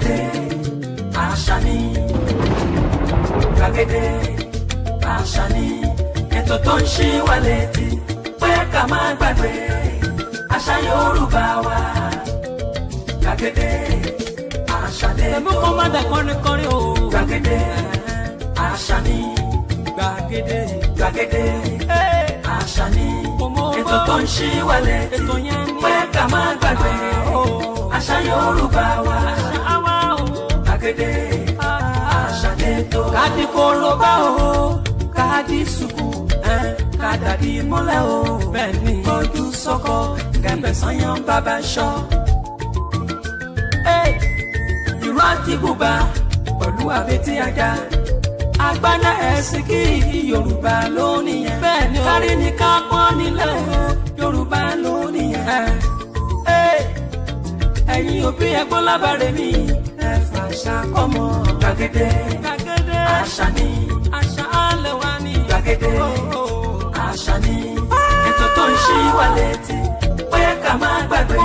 gbàgede àṣà ni gbàgede àṣà ni ètò tó ń ṣí wa létí pé ká má gbàgbé àṣà Yorùbá wa gbàgede àṣà ni ẹ̀mú kan má dà kọrin o gbàgede àṣà ni gbàgede àṣà ni ètò tó ń ṣí wa létí pé ká má gbàgbé àṣà Yorùbá wa gbàgede àṣà lẹ́tọ̀. Kadi koroba o, kadi suku, kadadi mọ́lẹ̀ o, bẹ́ẹ̀ni ojú sọ́kọ, kẹ̀mbẹ̀ sanyàn bàbá ṣọ́. Ìró àti bùbá pẹ̀lú àbètí ajá. Agbádá ẹ̀sìn kí Yorùbá lónìí yẹn. Bẹ́ẹ̀ni o, kárí ni ká pọ́n nílẹ̀ o, Yorùbá lónìí yẹn. Ẹ̀yin òbí ẹ̀gbọ́n lábàárẹ̀ mi, ẹ fàṣà kọ́mọ. Gbàgede àṣà ni àṣà alẹ́ wa ni gbàgede àṣà ni ètò tó ń ṣí wa létí pé ká má gbàgbé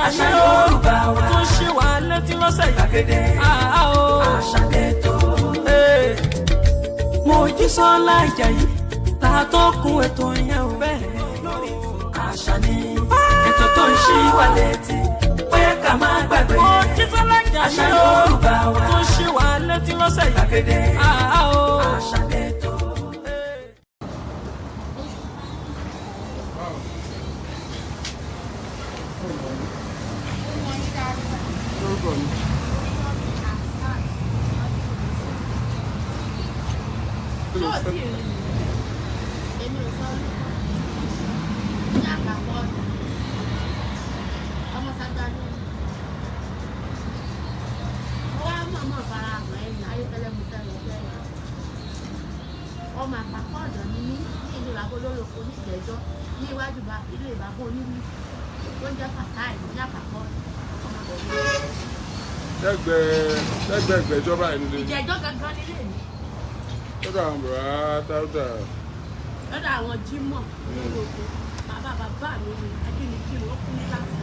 àṣà Yorùbá wa tó ṣí wa létí lọ́sẹ̀ yìí. gbàgede àṣà lẹ́tọ̀. Mojísọ́lá Àjàyí ta tó kún ètò yẹn ò bẹ́ẹ̀ lórí àṣà ni ètò tó ń ṣí wa létí pé ká má gbàgbé àṣà Yorùbá wa tó ṣí wa létí lọ́sẹ̀ yìí. gbàgede àṣà lẹ́tọ̀. Ọmọ àpapọ̀ ọ̀dọ̀ ni mí ní ìlú Ìlàbólóròkó ní Ìjẹ̀jọ́ ní iwájú ilé ìbábọ̀ onílù tó ń jẹ́ Fàtáì ní àpapọ̀ ọmọdé. Lẹ́gbẹ̀ẹ́ Ìgbẹ́jọ́ báyìí nílé. Ìjẹ̀jọ́ gangan nílé mi. Lọ́dọ̀ àwọn bàbá Táúdà. Lọ́dọ̀ àwọn Jímọ̀ olóko bàbá mi ni akínníkínní ó kú ní láti.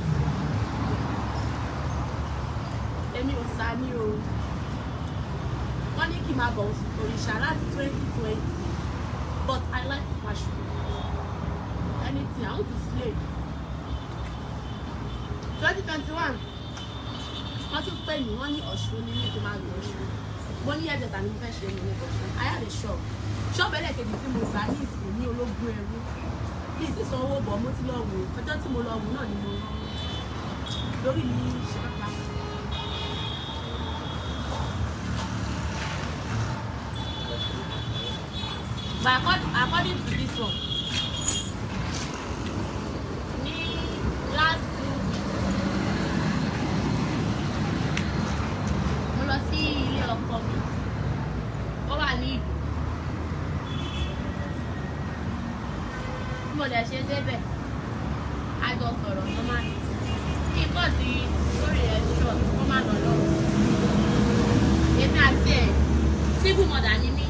Èmi ò sá ní o. Wọ́n ní kí n máa bọ̀ òrìṣà láti 2020 but I like fashion. Anything I want to slay. 2021 wọ́n tún pè mí wọ́n ní Ọ̀ṣun ní kí n máa lọ Ọ̀ṣun. Mo ní ẹ̀jẹ̀ ní mo fẹ́ ṣe ní Ọ̀ṣun. I had a shop. Shop ẹlẹ́kejì tí mo gbà ní ìsìn ní ológun ẹrú. Bí ìsísan owó bọ̀ mo ti lọ wò ọjọ́ tí mo lọ wò náà ni mo rán lórí mi ṣe pápá. But according to this one, ní last 2 mo lọ sí ilé ọkọ mi, ó wà ní Ìdó. Bí mo lè ṣe débẹ̀, a jọ sọ̀rọ̀ normally. Nǹkan tí lórí ẹ̀ ṣọ̀ ó má lọ lọ́wọ́. Èmi àti ẹ̀ single mother ni mí.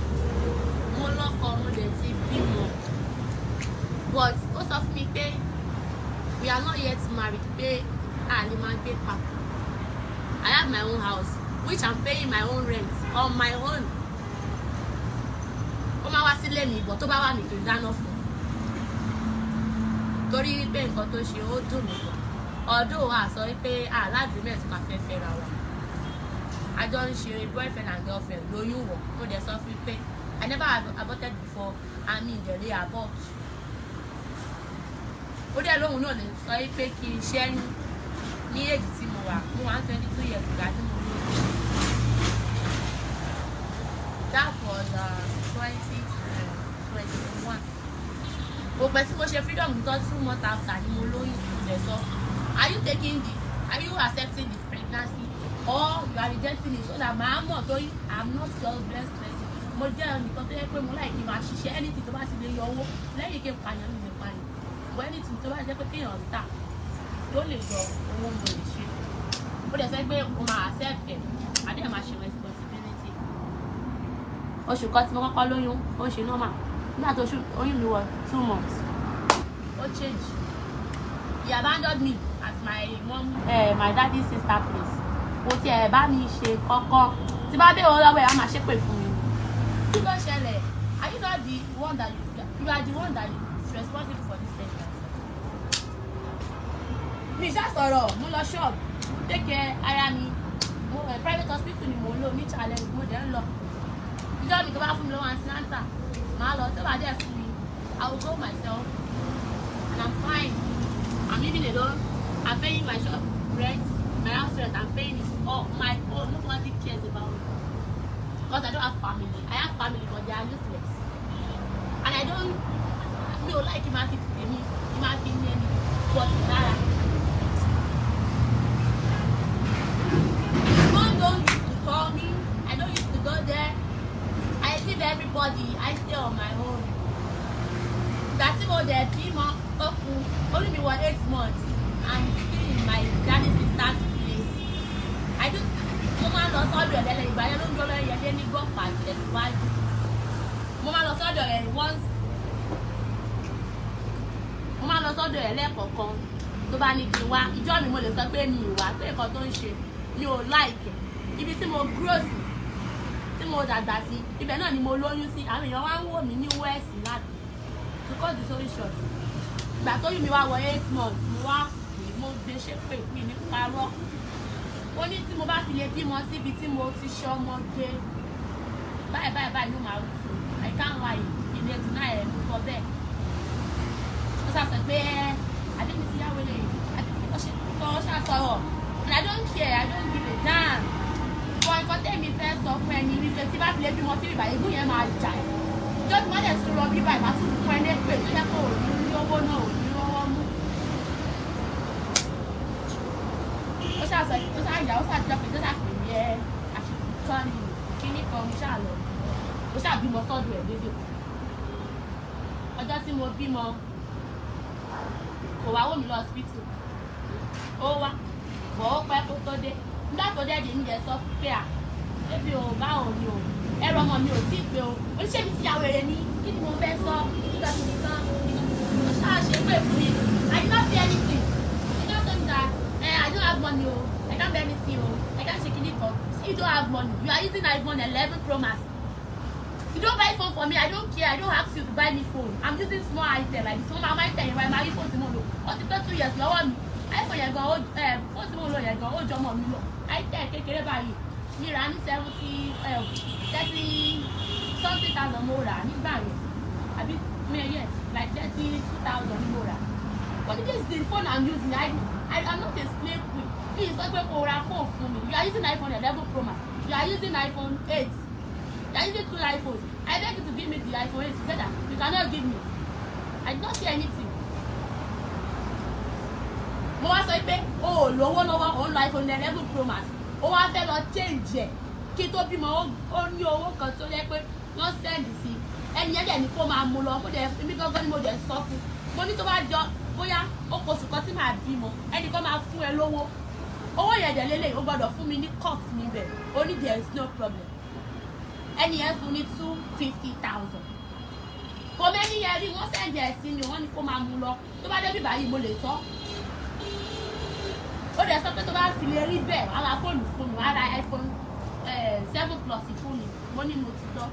But ó sọ fún mi pé we are not yet married, pé a lè máa gbé papọ̀. I have my own house which I'm paying my own rent on my own. Ó máa wá sílé mi ìbọ̀ tó bá wà ní kí n dáná fún un. Torí pé nǹkan tó ṣe ó dùn mí gan. Ọdún wa sọ pé aládùúmẹ̀ tí máa fẹ́ fẹ́ra wa. A jọ ń ṣe boyfriend and girlfriend lóyún wọ̀. Mo dẹ̀ sọ fún pé I never aborted before, I mean ìdẹ̀lé abort. Ó dẹ̀ lóhun náà lè sọ pé kí n ṣẹ́yún ní èjì tí mo wà. Mo wà 22 years ìgbà tí mo lóyún. That was 2021. Òpè tí mo ṣe freedom tó 2 months after ni mo lóyún ìpìlẹ̀ sọ. Are you accepting the pregnancy or you are rejecting it so that màá mọ̀ tó I'm not your blessed person. Mo jẹ́ ẹnìkan tó yẹ pé mo láì kí n máa ṣiṣẹ́ anything tó bá ti lè yọ owó lẹ́yìn kí n pààyàn mi lè pààyàn. Anything tó bá jẹ́ pé kéèyàn tà tó lè yọ owó mo lè ṣe. Ó dẹ̀ fẹ́ gbé o máa accept ẹ̀ àdé ẹ̀ máa ṣe responsibility. Oṣù kan tí mo kọ́kọ́ lóyún ó ṣe normal. Nígbà tó oyún mi wọ 2 months. Ó change. He abandoned me at my daddy's sister place. kò tiẹ̀ bá mi ṣe kọ́kọ́ tí bá dé owó lọ́wọ́ ẹ̀ á máa ṣépè fún mi. Kí ló ṣẹlẹ̀? Are you not the one that you are the one that is responsible for this thing? Mi ṣá sọ̀rọ̀ mo lọ ṣọ́ọ̀bù take care ara mi private hospital ni mo lò ní challenge mo dẹ̀ ń lọ. Ìjọ mi tó bá fún mi lọ́wọ́ antinanta màá lọ tó bá dẹ̀ fún mi I will go myself and I'm fine. I'm living alone. I'm paying my shop rent, my house rent. I'm paying it all my own. Nobody cares about me because I don't have family. I have family but they are useless and I don't like him as it to me. Him as it me but nada. Mom don't used to call me. I don't used to go there. I leave everybody. I stay on my own. That's about the team only me 8 months. I'm still in my daddy's sister's place. I do Mama lost all your letter, but I don't go there yet any go back just why. Mama lost all your once. Mama lost all your letter kan tó bá ní kí wá. Ìjọ mi mo lè sọ pé mi ìwà pé nǹkan tó ń ṣe mi ò like. Ibi tí mo grow sí, tí mo dàgbà sí, ibẹ̀ náà ni mo lóyún sí. Àwọn èèyàn wá ń wò mí ní West láti. To cut the story short. Ìgbà tó yí mi wá wọ 8 months, mo gbé ṣépè mi ní parọ́. Ó ní tí mo bá fi lè bímọ síbi tí mo ti ṣe ọmọge báyìí ló máa rú fún I can't lie ilé ìdúná ẹ̀ ló sọ bẹ́ẹ̀. Ó ṣàṣẹ pé àdébí ti yáwó lè ó ṣàṣọrọ̀ and I don't care, I don't give a damn. Bọ́ nǹkan tẹ́mi fẹ́ sọ fún ẹni wípé tí bá fi lè bímọ síbi ìbàyẹ̀ ìgbó yẹn máa jà ẹ̀. Ìjọ́ tí wọ́n dẹ̀ tún lọ bíbá ìbá tún fún ẹ lépè tó yẹ kó ní owó náà ò ní rọ́wọ́ mú. Ó ṣàjọ pé tó ṣàpè ní ẹ àṣìkò ní kíní kan mo ṣáà lọ. Ó ṣàbímọ sọ́dọ̀ ẹ̀ lédè. Ọjọ́ tí mo bímọ kò wá wò mí lọ hospital. Ó wá bọ̀ ó pẹ́ kó tó dé. Nígbà tó dé di níjẹ sọ pé à ebi ò bá òun ni o. Ẹ̀rọ ọmọ mi ò tí ì pé o. Oníṣẹ́ mi ti ya wèrè ní kí ni mo fẹ́ sọ nígbà tí nìkan. Ó ṣáà ṣe pé fún mi. I did not see anything. You don't tell me that I don't have money o. I can't buy anything o. I can't shake any cup. You don't have money. You are using iPhone 11 Pro Max. You don't buy phone for me. I don't care. I don't ask you to buy me phone. I'm using small item like this one. My item right my phone tí mo lò. Ó ti pé 2 years lọ́wọ́ mi. iPhone yẹn gan phone tí mo lò yẹn gan ó jọmọ mi lọ. Item kékeré báyìí. Mi rà ní 30,000 mo rà nígbà yẹn. Àbí yes like 32,000 mo rà. But this is the phone I'm using. I'm not a slave queen. Please don't go for a phone for me. You are using iPhone 11 Pro Max. You are using iPhone 8. You are using 2 iPhones. I beg you to give me the iPhone 8. You said that you cannot give me. I did not see anything. Mo wá sọ pé o lówó lọ́wọ́ o ń lo iPhone 11 Pro Max. O wá fẹ́ lọ change ẹ̀. Kí tó bímọ ó ní owó kan tó yẹ pé wọ́n send sí. Ẹni yẹn dẹ̀ ní kó máa mú lọ. Mo dẹ̀ èmi gangan ni mo dẹ̀ sọ fún. Mo ní tó bá jọ bóyá ó kò sùn kan tí màá bímọ. Ẹnì kan máa fún ẹ lówó. Owó yẹn dẹ̀ lélẹ̀ ó gbọ́dọ̀ fún mi ní court níbẹ̀. Ó ní there is no problem. Ẹni yẹn fún ní 250,000. Kò mẹ́ni yẹn rí wọ́n send ẹ̀ sí mi wọ́n ní kó máa mú lọ. Tó bá débi báyìí mo lè tọ́. Ó dẹ̀ sọ pé tó bá fi lè rí bẹ́ẹ̀ wàá ra fóònù fún mi wàá ra iPhone 7 Plus fún mi. Mo ní mo ti tọ́.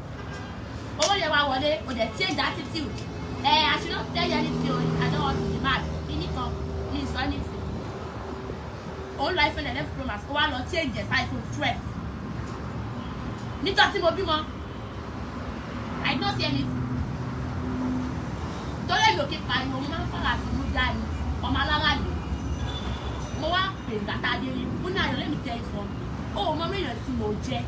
Owó yẹn wá wọlé ó dẹ̀ change attitude. I should not tell you anything. I don't want to be mad. Any come, please, anything. All life and 11 Pro Max. Ó wá lọ change ẹ̀ iPhone 12. Nítorí tí mo bímọ, I don't see anything. Torí èmi ò kí pariwo, mo máa ń fara sí mú dání. Ọmọ alára lè. Mo wá pè gàtà délé. Mo ní ayọ̀ lẹ́mi tẹ́ ìfọ̀. Ó mọ mílíọ̀nù tí mo jẹ.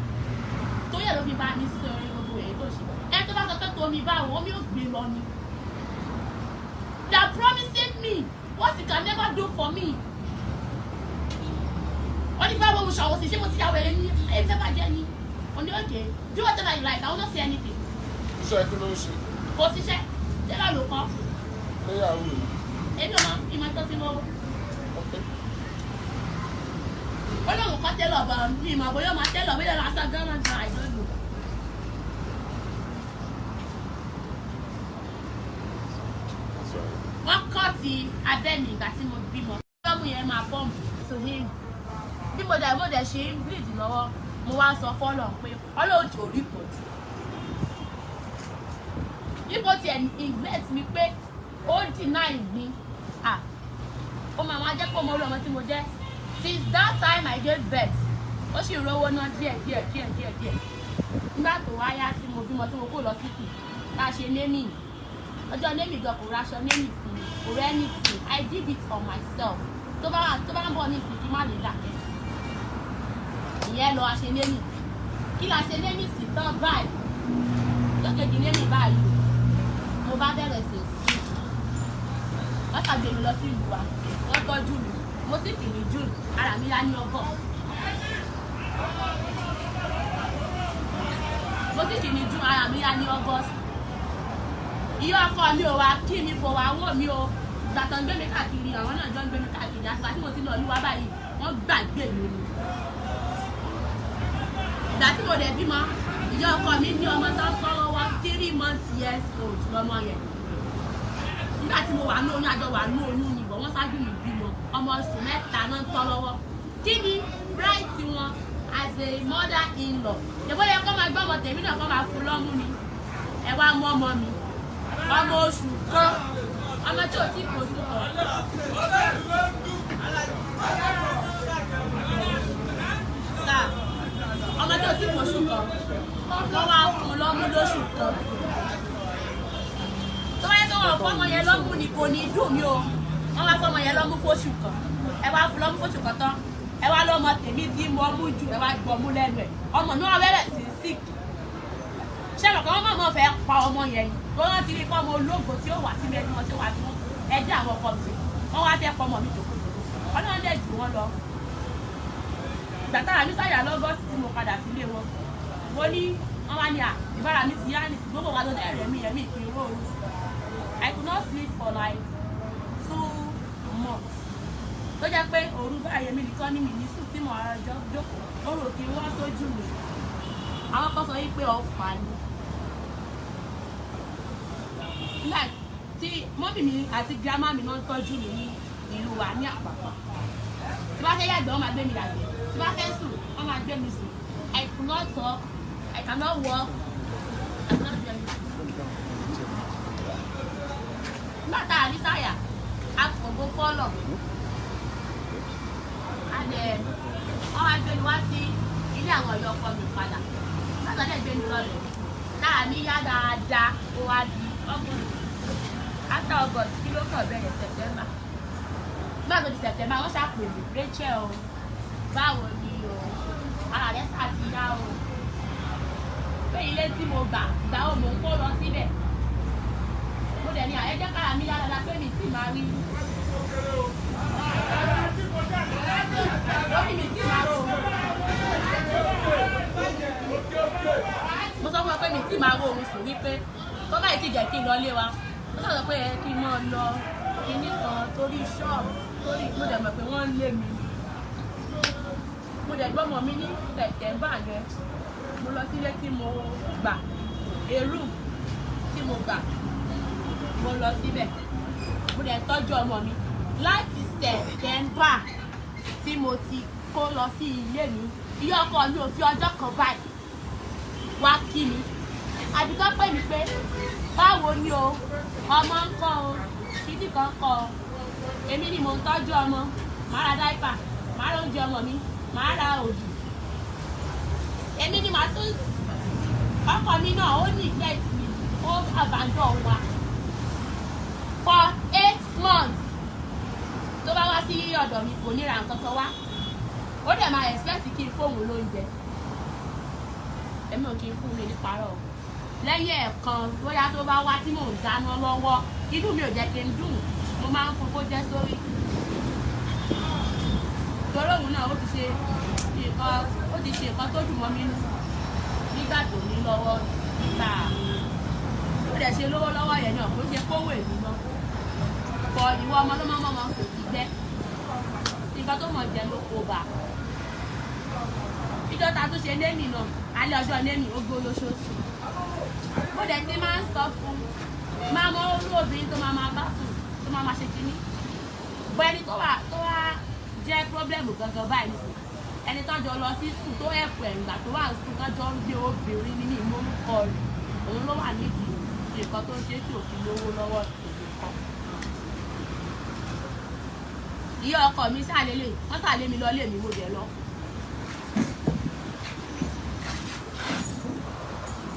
Torí ẹ̀ ló fi bá mi sọ orí gbogbo èyí tó ṣe. Ẹ tó bá sọ pé tomi báwo, omi ò gbé lọ ni. They are promising me what you can never do for me. Only if I will show you, she will see how any ever Jenny. On the okay, do whatever you like. I will not say anything. Iṣẹ́ kí ló ń ṣe? Kò síṣẹ́, tẹ́lá ló kọ́. Léyàwó rẹ̀. Èmi ò mọ̀ ìmọ̀ tó ti lọ́wọ́. Okay. Ó lóun kọ́ tẹ́lọ̀ bọ̀ ní ìmọ̀ bóyá máa tẹ́lọ̀ bóyá lásán gánà jọ àìsàn lò. Wọ́n kọ́ ti abẹ́ mi ìgbà tí mo bímọ. Lọ́mú yẹn máa bọ́ọ̀mù sóhìn. Bí mo dẹ̀ ṣe ń bleed lọ́wọ́ mo wá sọ fọ́lọ̀ pé ọlọ́run tí ò rí pọ̀ jù níbo ti ẹ̀ neglect mi pé ó deny mi ó máa wá jẹ́ pé mo rí ọmọ tí mo jẹ́ since that time I gave birth ó sì rówó náà díẹ̀ nígbà tó wáyá tí mo bímọ tí mo kó lọ títì tá a ṣe némì ọjọ́ némì gan kò raṣọ némì fún mi kò rẹ́ anything I did it for myself tó bá ń bọ̀ ní ìsìnkú má lè dàkẹ́ ìyẹn lọ aṣe némì kí la ṣe némì sí tán báyìí lọ́kejì némì báyìí mo bá bẹ̀rẹ̀ sí wọ́n ṣàgbé mi lọ sí ìlú wa wọ́n tọ́jú mi mo sì kì ní June ara mi yá ní August mo sì kì ní June ara mi yá ní August ìyá ọkọ mi ò wá kí mi fò wá wò mí o ìgbà tó ń gbé mi káàkiri àwọn náà jọ ń gbé mi káàkiri àti àti mo ti lọ lúwa báyìí wọ́n gbàgbé mi ni ìgbà tí mo dẹ̀ bímọ ìyá ọkọ mi ní ọmọ tó ń tọ́ lọ́wọ́ 3 months years old lọ́mọ yẹn nígbà tí mo wà ní oyún àjọ wà ní oyún ni ìbọn wọn ṣáájú mi bímọ ọmọ oṣù mẹ́ta náà ń tọ́ lọ́wọ́ kí ni right wọn as a mother in law ìbọn yẹn kọ́ máa gbọ́ ọmọ tèmi náà kọ́ máa fún lọ́mú mi ẹ wá mú ọmọ mi ọmọ oṣù kan ọmọ tí ò tí kò oṣù kan ọmọ tí ò tí kò oṣù kan wọ́n wá fún lọ́mú lóṣù kan tó wáyé tó wọ́n fọ́mọ yẹn lọ́mú ni kò ní dùn mí o wọ́n wá fọ́mọ yẹn lọ́mú fóṣù kan ẹ wá fún lọ́mú fóṣù kan tán ẹ wá lọ́mọ tèmi tí mo mú jù ẹ wá gbọ́ mú lẹ́nu ẹ̀ ọmọ mi wọ́n bẹ̀rẹ̀ sí sick ṣé ẹ̀rọ kan wọ́n mọ̀ fẹ́ pa ọmọ yẹn ni wọ́n ti rí pọ́ ọmọ ológo tí ó wà sí mi ẹni wọn tí ó wà fún ẹdí àwọn ọkọ mi wọ́n wá fẹ́ pọ́ ọmọ mi jòkó ọlọ́run dẹ̀ jù wọ́n lọ ìgbà tára mi sáyà lọ́gọ́sì tí mo padà sílé wọn mo ní wọ́n wá ní ìbára mi ti yá ní gbogbo wa ló dẹ̀ rẹ̀ mí ẹ̀mí ìpín owó orí I could not sleep for like 2 months tó jẹ́ pé òru báyẹn mi nìkan ní mi ní sùn tí mo ara jọ jókòó ó rò kí wọ́n sójú mi àwọn kan sọ yí pé ọ̀fà ni like tí mọ́mì mi àti grandma mi náà ń tọ́jú mi ní ìlú wa ní Àpápá tí bá fẹ́ yàgbẹ́ wọ́n máa gbé mi yàgbẹ́ tí bá fẹ́ sùn wọ́n máa gbé mi sùn I could not talk I cannot walk I cannot do anything. Nígbà tá a rí sáyà a kò gbó fọ́lọ̀ and wọ́n wá gbé mi wá sí ilé àwọn ọ̀yọ́ ọkọ mi padà nígbà tó gbé mi lọ́lẹ̀ lára mi yá dáadáa ó wá di August after August kí ló kàn bẹ̀rẹ̀ September nígbà tó di September wọ́n ṣàpè mí Rachel o báwo ni o ara rẹ̀ ṣáàtì yá o pé ilé tí mo gbà gbà ó mò ń kó lọ síbẹ̀ mo dẹ̀ ní àyẹ́jẹ́ kára mi yá dáadáa pé mi tí máa rí lórí mi tí máa rò mo sọ fún ọ pé mi tí máa rò òun sùn wípé tó báyìí ti jẹ́ kí n lọ lé wa ó sọ̀rọ̀ pé kí n máa lọ kíní kan torí ṣọ́ọ̀bù torí mo dẹ̀ mọ̀ pé wọ́n ń lé mi mo dẹ̀ gbọ́mọ mi ní September yẹn mo lọ sílé tí mo gbà èrú tí mo gbà mo lọ síbẹ̀ mo dẹ̀ tọ́jú ọmọ mi láti September tí mo ti kó lọ sí ilé mi ìyá ọkọ mi ò fi ọjọ́ kan báyìí wá kí mi àbíkọ́ pè mí pé báwo ni o ọmọ ń kọ́ o kíní kan kọ́ o èmi ni mò ń tọ́jú ọmọ màá ra dáìpà màá ra oúnjẹ ọmọ mi màá ra ògì èmi ni màá tún ọkọ mi náà ó ní neglect mi ó abandon wa for 8 months tó bá wá sí ọ̀dọ̀ mi kò ní ra nǹkan kan wá ó dẹ̀ máa expect kí n fóun lóúnjẹ èmi ò kí n fún mi ní parọ́ lẹ́yìn ẹ̀ẹ̀kan bóyá tó bá wá tí mò ń dáná lọ́wọ́ inú mi ò jẹ́ kí n dùn mo máa ń fún kó jẹ́ sórí torí òun náà ó ti ṣe nǹkan tó dùn mọ́ mi nù nígbà tó ní lọ́wọ́ nígbà ó dẹ̀ ṣe lówó lọ́wọ́ yẹn náà kó ṣe kówó èmi mọ́ pọ̀ ìwọ ọmọ ló máa mọ́ kò sí jẹ́ nǹkan tó mọ̀ jẹ́ ló kó bá ìjọ ta tó ṣe némì náà alẹ́ ọjọ́ némì ó gbó lóṣooṣù mo dẹ̀ ti máa ń sọ fún máa mọ orú obìnrin tó máa bá sùn tó máa ṣe kínní bọ́ ẹni tó wá jẹ́ pọ́blẹ́mù gangan báyìí ẹni tó jọ lọ sí skul tó ẹ̀pù ẹ̀ ìgbà tó wà ní skul tó jọ ń gbé obìnrin ní ìmọ̀lúkọ rẹ̀ òun ló wà nídìí nǹkan tó ń ṣe tí òfin lówó lọ́wọ́ òfin kan. ìyá ọkọ mi sàlélẹ̀ wọ́n sàlé mi lọ lé mi mo dẹ̀ lọ.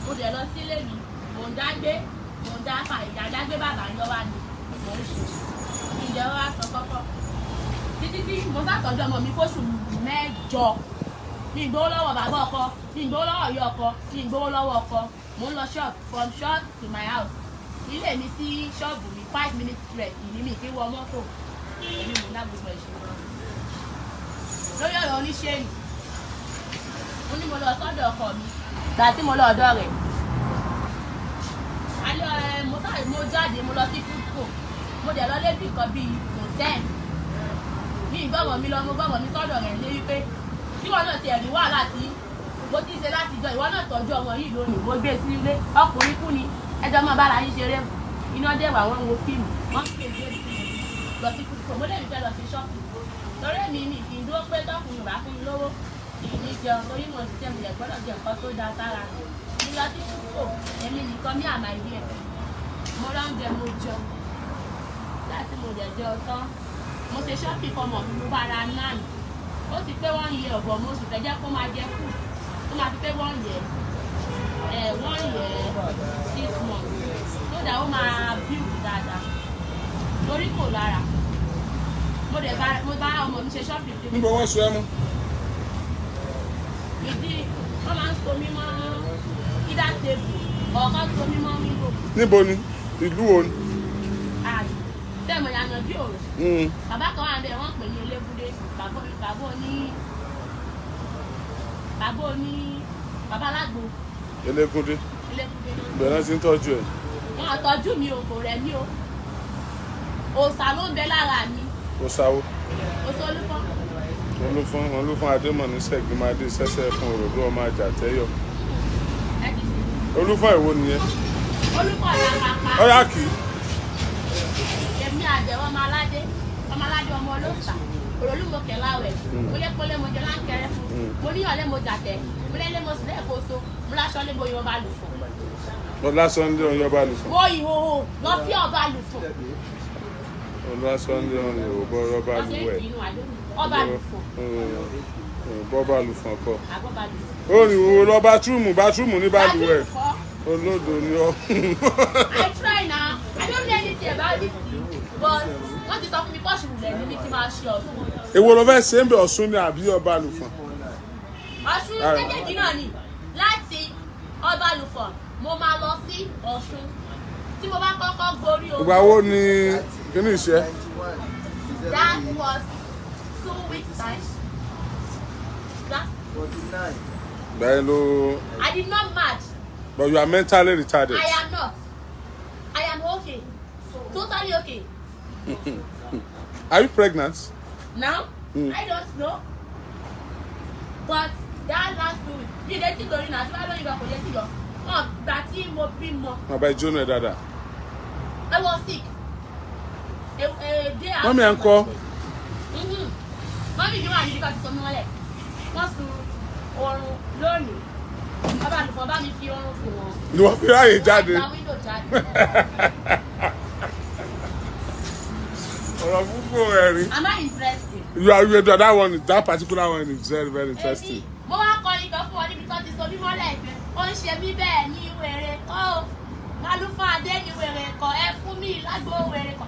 mo dẹ̀ lọ sílé mi mò ń dágbé mò ń dáfà ìdádágbé bàbá ń lọ́wọ́ ni mò ń ṣe ìjọba wa sọ kọ́kọ́ títí tí mo sàtọ́jú ọmọ mi fóṣù 8 mi gbówó lọ́wọ́ bàbá ọkọ mi gbówó lọ́wọ́ ìyá ọkọ mi gbówó lọ́wọ́ ọkọ mo ń lọ shop from shop to my house ilé mi sí ṣọ́ọ̀bù mi 5 minutes trek ìní mi kí wọ mọ́tò èmi mò ń dá gbogbo ìṣòro lórí ọ̀rọ̀ oníṣẹ́yìn mo ní mo lọ sọ́dọ̀ ọkọ mi gbà tí mo lọ ọ̀dọ̀ rẹ̀ alẹ́ mo jáde mo lọ sí foodco mo dẹ̀ lọ lébì kan bíi 10 mi ìgbọ́mọ̀ mi lọ mo gbọ́mọ̀ mi sọ́dọ̀ rẹ̀ lé wípé kí wọ́n náà ti ẹ̀rí wàhálà tí mo ti ṣe láti jọ ìwọ náà tọ́jú ọmọ yìí lónìí mo gbé sí ilé ọkùnrin kú ni ẹjọ́ máa bára yín ṣeré iná dẹ̀wà wọ́n wo fíìmù wọ́n pè é lọ sí foodco mo lè ní fẹ́ lọ sí ṣọ́ọ̀pù lórí mi kì í dúró pé tọkùnrin bá fún mi lówó kì í ní jẹun torí mo ti tẹ́ mi lẹ̀ gbọ́dọ̀ jẹ nǹkan tó dáa sára mi lọ sí foodco èmi nìkan ní àmà ìdí ẹ̀ mo ráńjẹ mo jẹun láti mo dẹ̀ jẹun tán mo ṣe ṣọ́ọ̀pì fọmọ mi mo bá ra náà ó ti pé 1 year ọ̀bọ̀ mo sì fẹ́ jẹ́ kó máa jẹ food ó máa fi pé 1 year 6 months tó dà ó máa build dáadáa torí kò lára mo bá ọmọ mi ṣe ṣọ́ọ̀pì fún mi. níbo wọ́n sọ ẹ́ mú. ìdí wọ́n máa ń so mí mọ́ ìdá tèbù ọ̀kan so mí mọ́ wíwò. níbo ni ìlú wo ni. tẹ́ẹ̀mọ̀ yànnà bí òòrùn. bàbá kan wà bẹ́ẹ̀ wọ́n pè ní elébúdé bàbá alágbo. elégúndé. bẹ̀rẹ̀ sí ń tọ́jú ẹ̀. wọn tọ́jú mi ò kò rẹ̀ mí o òòṣà ló ń bẹ lára mi. òòṣàwó. òòṣà olúfọ́n adémọ̀ní sẹ́gbìmádé sẹ́sẹ́ fún òròdó ọmọ ajá tẹ́yọ̀. olúfọ́n èwo nìyẹn. olúfọ́n ìyá pàpà. ọ̀yá kì í. èmi àjẹwọ́ ọmọ aládé ọmọ olóòṣà olólùmọ̀kẹ́ láwẹ̀ mo lé pọ́lẹ́ mo jẹ láńkẹrẹ fún mo níyàn lé mo jàtẹ̀ mo lé mo sì lẹ́ẹ̀kọ́ so mo láṣọ lé mo yọ ọba lù fún. mo lásán lé ọyọ ọba lù fún. mo ìhòòhò lọ sí ọba lù fún. mo lásán lé ọyọ ọba lù wẹ̀. ọba lù fún. bọ́ba lù fún ọkọ. ó ní wo lọ bátúrùmù ní balùwẹ̀ olódò ni ọ. I try now I don't know anything about this thing but wọ́n ti sọ fún mi pọ́ọ̀ṣù rẹ̀ ní mi kí máa ṣe ọ̀ṣun. èwo ló fẹ́ ṣe ń bẹ ọ̀ṣun ni àbí ọba àlùfọ̀n. ọ̀ṣun méjèèjì náà ni láti ọba àlùfọ̀n mo máa lọ sí ọ̀ṣun tí mo bá kọ́kọ́ gorí omi. ìgbà wo ni kíní ìṣe. that was 2 weeks time. bẹ́ẹ̀ ló. I did not match. But you are mentally retarded. I am not. I am okay. Totally okay. Are you pregnant? Now? I don't know. But that last 2 weeks, you get it going now. I don't even forget it. Oh, that thing will be more. By June, Dada. I was sick. A day after. Mommy, uncle. Mommy, you want to go to somewhere like? What's the or learning? Bàbá àlùfọ̀ bá mi fi ọrùn fún wọn. Ni wọ́n fi ráàyè jáde. Ọ̀rọ̀ púpọ̀ ẹ̀rín. Am I interested? You are that one. That particular one is very very interesting. Mo wá kọ ikọ̀ fún ọ níbi tó ti so bí mọ́lẹ̀ ìgbẹ́. Ó ń ṣe mí bẹ́ẹ̀ ní wèrè kọ́. Màlúfà Adé ní wèrè kọ́. Ẹ fún mi lágbo wèrè kọ́.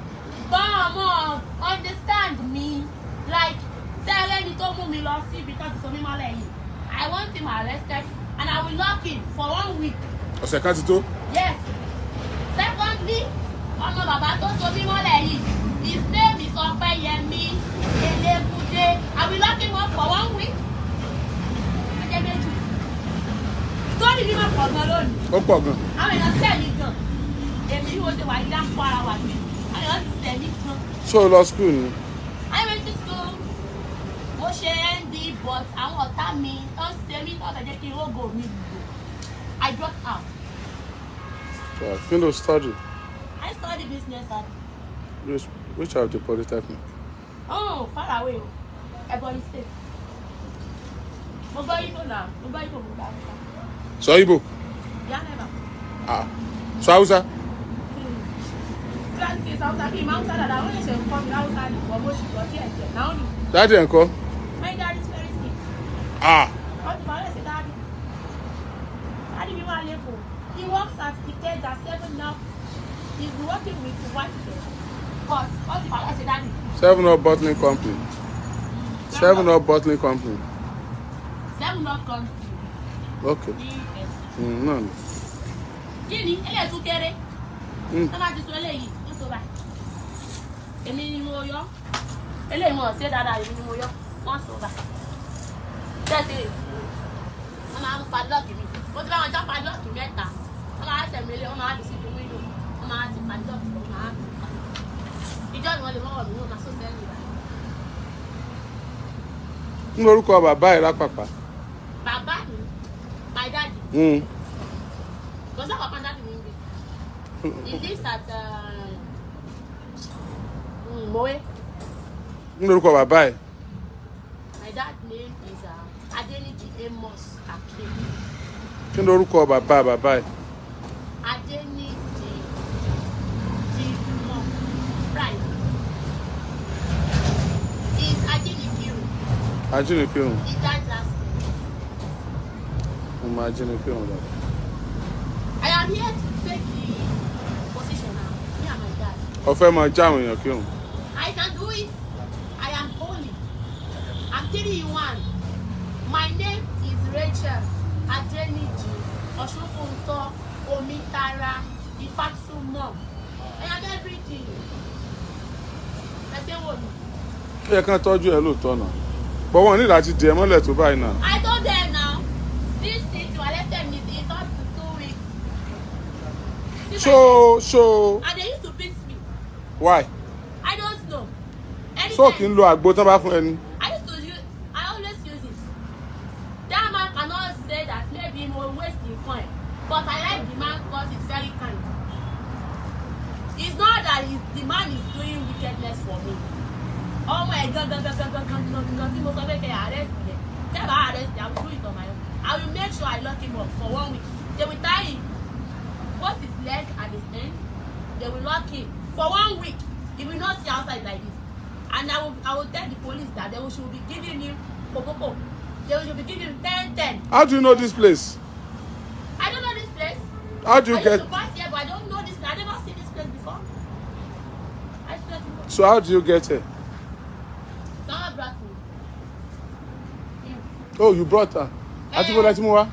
Gbọ́n mọ̀ understand me like tẹ́lẹ̀ ni tó mú mi lọ sí ibi tó ti so mí mọ́lẹ̀ yìí. I want him arrested. And I will lock him for 1 week. Ọ̀sẹ̀ kan ti tó? Yes. Secondly, ọmọ bàbá tó so mí mọ́lẹ̀ yìí, his name is Yorubabroadcastingnetwork. I will lock him up for 1 week. Ọjọ́ méjì. Story mi máa pọ̀ gan lónìí. Ó pọ̀ gan. Àwọn èèyàn sẹ̀ mí gan. Èmi yìí wo ṣe wà ní àpò ara wà mí. Àwọn èèyàn ti sẹ̀ mí gan. Ṣé o lọ school ni? I went to school. Mo ṣe ND but àwọn ọ̀tá mi tó ń ṣe mí náà fẹ́ jẹ́ kí n rógò mi lò. I dropped out. Kí ló study? I study business at. Which of the polytechnic? Oh, far away. Ebonyi State. Mo gbọ́ Igbo náà. Mo gbọ́ Igbo mo gbọ́ Hausa. Sọ Igbo. Ìyá never. Ah. Sọ Hausa. Kí Hausa kí máa ń sá dáadáa, wọ́n lè ṣe nǹkan mi Hausa ní ìwọ̀n bó ṣe lọ díẹ̀ díẹ̀. Náà ni. Daddy ńkọ́? My dad is very sick. Ah. Wọ́n ti fọwọ́ ẹ̀sẹ̀ daddy. Daddy mi wà lẹ́kọ̀ọ́. He works at the cage at 7 now. He's working with the white girl. But wọ́n ti fọwọ́ ẹ̀sẹ̀ daddy. 7 Up bottling company. 7 Up bottling company. 7 Up company. Okay. No. Kí ni eléyìí tún kéré? Tó bá ti sọ eléyìí, ó sọ báyìí. Èmi ni mo yọ. Eléyìí wọn ò ṣe dáadáa, èmi ni mo yọ. Wọ́n sọ báyìí. Tẹ́sí wọ́n máa ń padlọ́ọ̀kì mi. Mo ti bá wọn já padlọ́ọ̀kì mẹ́ta. Wọ́n máa ń tẹ̀mí ilé, wọ́n máa ń di sí ìdúró inú. Wọ́n máa ń ti padlọ́ọ̀kì, wọ́n máa ń ti padlọ́ọ̀kì. Ìjọ́ ni wọ́n lè mọ́wọ́ mi, wọ́n máa sọ sẹ́yìn báyìí. Kí lorúkọ bàbá ẹ̀ lápapà? Bàbá mi, my daddy. Kò sábà pa daddy mi ń gbé. He lives at Moe. Kí lorúkọ bàbá ẹ̀? My dad's name is Adeniji Amos Ake. Kí lorúkọ bàbá ẹ̀? Adeniji Jimo Pride. He's Ajinikiru. Ajínipéhùn. He died last year. Mo máa Ajínipéhùn lọ. I am here to take the position now. Me and my dad. Ọ̀fẹ́ máa já àwọn èèyàn kírun. I can do it. I am holy. I'm 3-in-1. My name is Rachel Adeniji Osunfunto Omitara Ifatumo. I am everything. I say what? Ó yẹ kán tọ́jú ẹ lóòótọ́ náà. Bọ́ wọn ní láti dì ẹ́ mọ́lẹ̀ tó báyìí náà. I told them now. This thing to arrested me is up to 2 weeks. Ṣó. And they used to beat me. Why? I don't know. Ṣó kì í lo àgbo tán bá fún ẹni. I always use it. That man cannot say that maybe he will waste the coin. But I like the man because he's very kind. It's not that the man is doing wickedness for me. Oh my God, tí mo sọ pé kẹ́ arrest me. Tell me arrest me, I will do it on my own. I will make sure I lock him up for 1 week. They will tie him, both his leg and his hand. They will lock him for 1 week. He will not see outside like this. And I will tell the police that they should be giving him popopo. They should be giving him 10. How do you know this place? I don't know this place. How do you I get? used to pass here, but I don't know this place. I never seen this place before. I swear to God. So how do you get here? Someone brought me. Oh, you brought her. Àti bọ́lá tí mo wá.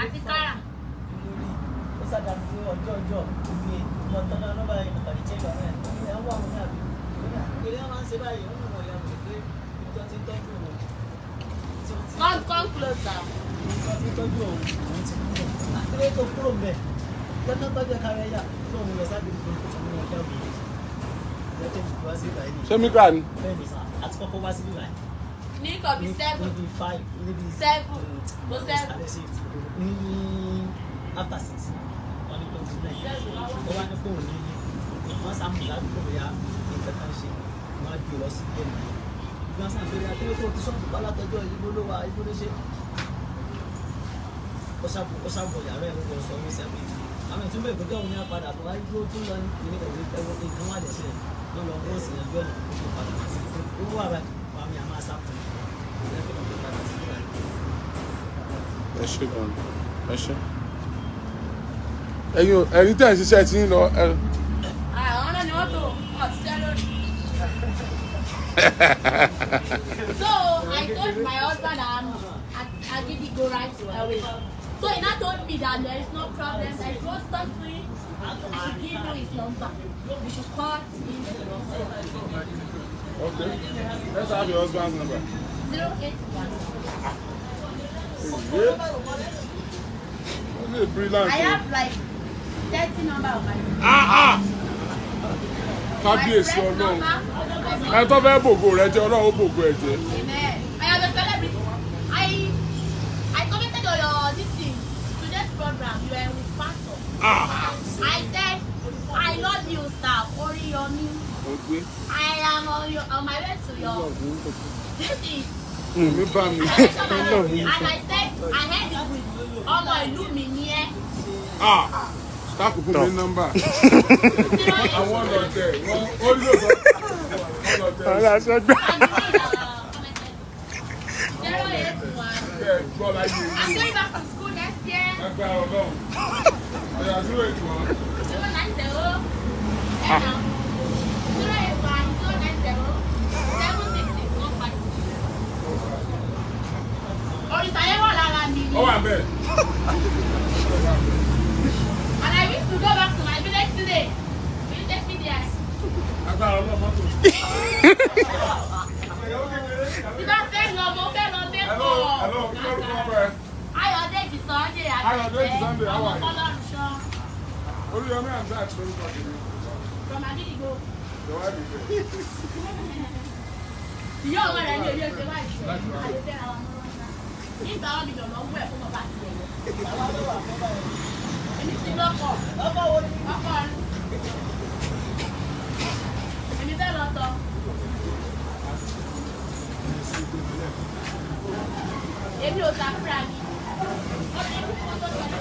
Àti Kara. Come closer. Ṣé mi kà ní? Ní kò bí 7. 7. Go 7. After 6. Wọ́n ní tó ti náà yẹn. Ó wá ní kó wọ́n ní wọ́n sàmù ládùúgbò bóyá nǹkan kan ṣe wọ́n á gbé lọ sí ilé mi. Bí wọ́n sàn pé akéré tó ti sọ́ọ̀bù bá látọjọ́ ìbò ló wà ìbò ló ṣe. Ó ṣàbọ̀ yàrá ẹ̀ wọ́n sọ owó sẹ́mi. Àwọn ìtúbọ̀ ìgbẹ́jọ́ òun ní apádà tó wáyé tó tún lọ ní ìpínlẹ̀ ẹ̀wọ̀ nǹkan wà lẹ́sẹ̀ wọ́n lọ bọ́ sí ẹjọ́ náà ó padà wá sí owó àbá wà mí àmà sáfù. Ẹ ṣe gan-an. Ẹ ṣe. Ẹ̀yin tẹ̀ ń ṣiṣẹ́ tí ń lọ. Àwọn náà ni wọ́n tó ọ̀ṣẹ́ lónìí. So I told my husband I give the go right away. So he now told me that there is no problem. I just talk to him. I should give you his number. We should call him. Okay. Let's have your husband's number. 081. This is a brilliant. I have like 30 number of my phone. Kábíyèsí Ọlọ́run. Ẹ tó fẹ́ bògo rẹ jẹ́ Ọlọ́run ó bògo ẹ̀ jẹ́. Amen. I am a celebrity. I commented on your this thing, today's program. You were with pastor. I said, I love you, sir. Oriyomi. Okay. I am on my way to your. This is Mi bá mi. And I said, I heard it with ọmọ ìlú mi ní ẹ. Táàkù fún mi nọ́mbà. Àwọn ọlọ́tẹ̀ wọ́n ó lò lọ. Ọlọ́tẹ̀. Bẹ́ẹ̀ gbọ́ láyé mi. I'm going back to school next year. Agbára Ọlọ́run. Ọ̀yà 081. 090. 081 090 766 Òrìṣà yẹn wà lára mi ni. Ó wà bẹ́ẹ̀. And I wish to go back to my village today. Will you take me there? Agbára Ọlọ́run mọ́tò. Tí bá fẹ́ lọ, mo fẹ́ lọ Hello, hello, kí ló ń kọ́ bẹ́ẹ̀? Ayọ̀dèjì Sunday Ayọ̀dèjì Sunday, how are you? Ọlọ́run ṣọ́. Oríyọmí and that ló ń kọ́ kìíní. From Adigbo. Ìjọba ìbílẹ̀. Ìyá ọmọ rẹ̀ ní orí ẹsẹ̀ wáyé. Àyẹ̀fẹ́ ara wọn lọ́wọ́ ńlá. Nígbà wọn bìbọn lọ wú ẹ̀ fún bàbá àti ẹ̀yẹ. Èmi ti lọ́kọ̀. Ọkọ̀ wo ni? Ọkọ̀ rẹ̀. Èmi fẹ́ lọ tọ. Èmi ò sàkúrà mi. Ó ti kú kó tó tẹ̀lé.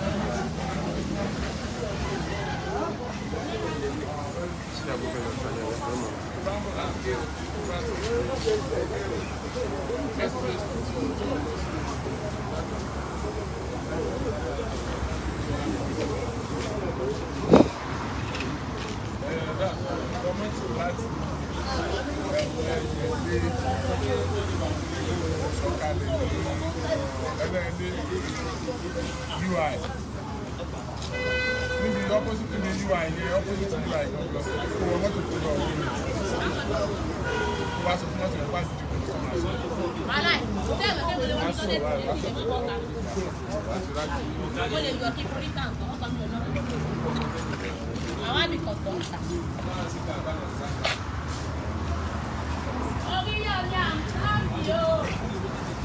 UI. Níbi opposite ní UI ní opposite UI gbọ́ngàn. Kò wọ́n mọ́tò tó lọ rí mi. Wá sọ fún mọ́tò yẹn wá sí ìdìbò tó máa sọ. Wàhálà ìfúnṣẹ́ ìlú kékeré wọn tó dé fún ìdíje tó kọ́ka. Mo lè yọ kí Fúríkà nǹkan ọkọ mi ò náà. Àwọn àbíkọ̀ tó ń ta. Orí yóò ní àǹtí o.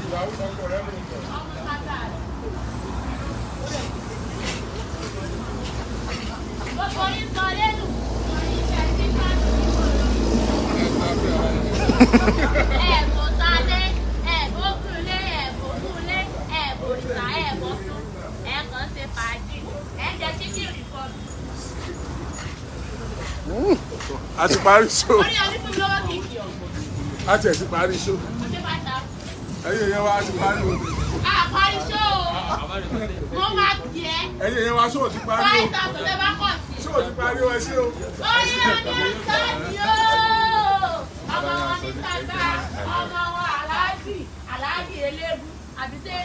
Ìyàwó ọkọ rẹ̀ ló ń bọ̀. Ọmọ kàkà rẹ̀. Gbogbo yín sọ lẹ́nu. Ìṣẹ́ tí bá ti wọ̀ lọ. Ẹ̀bùn sálé, ẹ̀bùn kúlé, ẹ̀bùn kúlé, ẹ̀bùn òrìṣà, ẹ̀bùn sún. Ẹ̀kan ṣe fàájì. Ẹ̀jẹ̀ chicken republic. A ti parí show. Orí ọdún fún mi lọ́wọ́ kìkì ọ̀. A ti ẹ̀ ti parí show. Mo ṣe bá ta. Ẹ̀yin yẹn wá ti parí o. Àparí ṣó o. Mo máa jẹ́. Ẹ̀yin yẹn wá show ti parí o. 5,000 lẹ́ bá kọ̀ sí. Show ti parí o ẹ ṣé o. Orí ọdún sáàdì o. Ọmọ wọn ní tàgbà. Ọmọ wọn aláàjì eléégún. Àbí ṣé.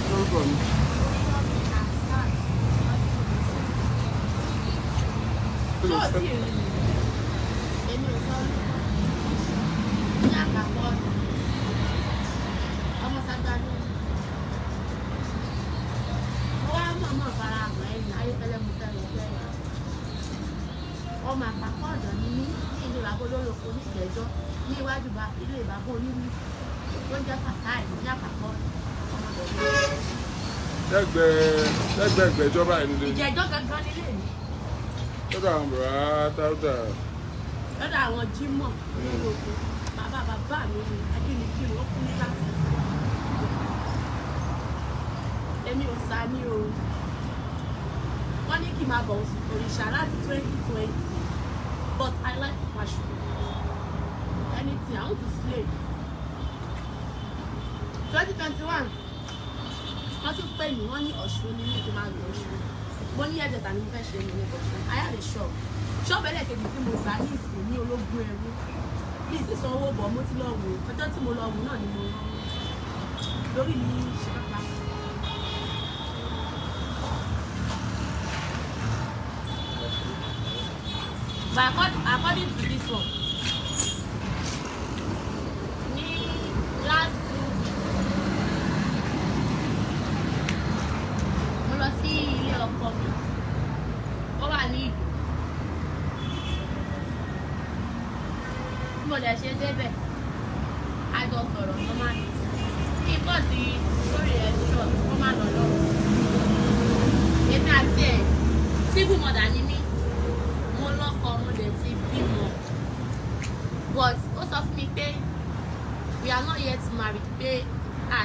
Lórúkọ mi. Ṣọ́ọ̀tì rí mi. Èmi ò sọ ní àpapọ̀ ọmọ Sagbado. Mo wá mọ̀ọ́mọ̀ fara hàn ẹ̀yìn ayéfẹ́lẹ́ mo fẹ́ lọ fẹ́ yà. Ọmọ àpapọ̀ ọ̀dọ̀ ni mí ní ìlú Ìbàbólólòkó ní Ìjẹ̀jọ́ ní iwájú ilé ìbàbọ̀ onílù tó ń jẹ́ Fàtáì ní àpapọ̀ ọmọdé. Lẹ́gbẹ̀ẹ́ ìgbẹ́jọba ẹ̀ nílé. Ìjẹ̀jọ́ gangan nílé mi. Lọ́dọ̀ àwọn bàbá Táúdà. Lọ́dọ̀ àwọn Jímọ̀ olóògbé bàbá mi ni adínìkiri ó kú ní láti. Èmi ò sá ní o. Wọ́n ní kí n máa bọ̀ òrìṣà láti 2020 but I like fashion. Anything I want to slay. 2021 wọ́n tún pè mí wọ́n ní Ọ̀ṣun ní kí n máa lọ Ọ̀ṣun. Mo ní ẹ̀jẹ̀ ní mo fẹ́ ṣe ní Ọ̀ṣun. I had a shop. Shop ẹlẹ́kejì tí mo gbà ní ìsìn ní ológun ẹrú. Bí ìsísan owó bọ̀ mo ti lọ wò. Ọjọ́ tí mo lọ wò náà ni mo rán. Lórí mi ṣe pápá. But according to this one, ní last 2 mo lọ sí ilé ọkọ mi. Ó wà ní Ìdó. Bí mo dẹ̀ ṣe débẹ̀, a jọ sọ̀rọ̀ normal ni. Kí n kọ́ sí sórí ẹ̀ ṣọ́ kó má lọ lọ́wọ́. Èmi àti ẹ̀ civil mother ni mí.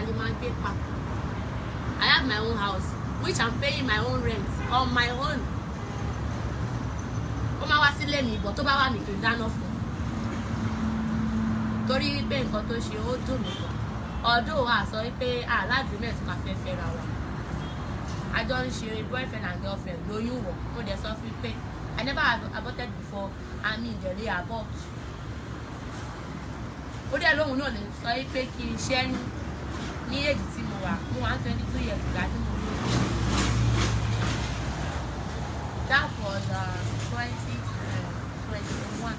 the man pay back. I have my own house, which I'm paying my own rent on my own. Ó máa wá sílé mi, but tó bá wà mí kì í dáná fún. Torí pé nǹkan tó ṣe ó dùn mí gan. Ọdún wa sọ pé agreement máa fẹ́ fẹ́ra wa. I don't share boyfriend and girlfriend. Lóyún wọ̀, mo dẹ̀ sọ fún pé I never aborted before. I mean, they abort. Ó dẹ̀ lóhùn náà lè sọ pé kí n ṣẹ́yún ní èjì tí mo wà. Mo wà 22 years ìgbà tí mo lóyún. That was 2021.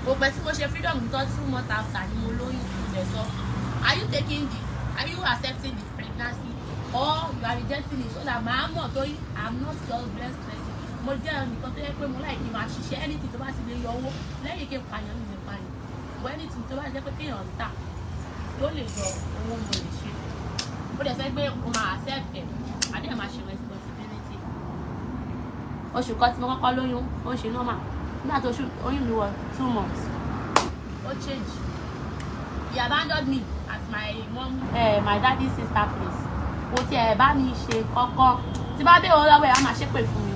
Òpè tí mo ṣe freedom tó 2 months after ni mo lóyún ìpínlẹ̀ sọ. Are you accepting the pregnancy or you are rejecting it so that màá mọ̀ torí I'm not jobless person. Mo jẹ́ ẹnìkan tó yẹ pé mo láì kí n máa ṣiṣẹ́ anything tó bá ti lè yọ owó lẹ́yìn kí n pààyàn ní ìpààyàn. But anything tó bá jẹ́ pé kéèyàn ń tà tó lè yọ owó mo lè ṣe. Ó dẹ̀ fẹ́ gbé o máa accept ẹ̀ àdé ẹ̀ máa ṣe responsibility. Oṣù kan tí mo kọ́kọ́ lóyún ó ń ṣe normal. Nígbà tó oyún mi wọ 2 months. Ó change. He abandoned me at my daddy's sister place. Ó ti ẹ̀ bá mi ṣe kọ́kọ́. Tí bá dé owó lọ́wọ́ ẹ̀ á máa ṣépè fún mi.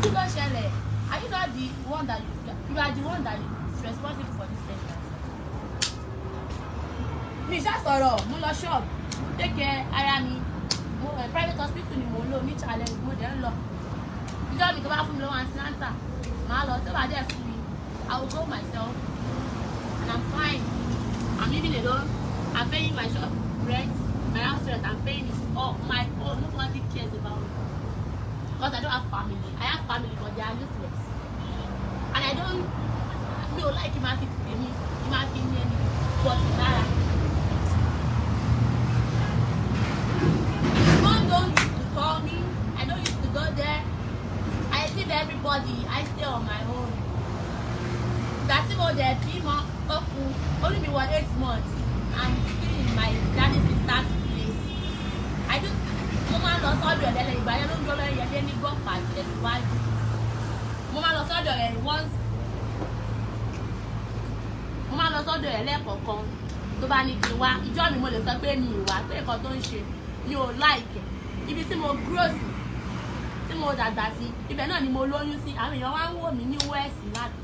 Kí ló ṣẹlẹ̀? Are you not the one that you are the one that is responsible for this pregnancy? Mi ṣá sọ̀rọ̀, mo lọ shop, take care ara mi. Private hospital ni mo ń lò ní challenge, mo dẹ̀ ń lọ. Ìjọ́ mi tó bá fún mi lọ́wọ́ antinata, màá lọ tó bá dẹ̀ fún mi. I will go myself and I'm fine. I'm living alone. I'm paying my shop rent, my house rent. I'm paying it all my own. Nobody cares about me because I don't have family. I have family, but they are useless. And I don't like him as it's me. Him as me, but Nara. Mom don't used to call me. I don't used to go there. I leave everybody. I stay on my own. That's about the people. Only me was 8 months. I'm still in my daddy's sister's place. I do. Mama lost all the other. But I don't go there. You didn't go past this one. Mama lost all the other once. Mama lost all the other. Kọ̀ọ̀kan tó bá ní kí n wá. Ìjọ́ mi mo lè sọ pé mi ìwà pé nǹkan tó ń ṣe mi ò like. Ibi tí mo grow sí, tí mo dàgbà sí, ibẹ̀ náà ni mo lóyún sí. Àwọn èèyàn wá ń wò mí ní west láti.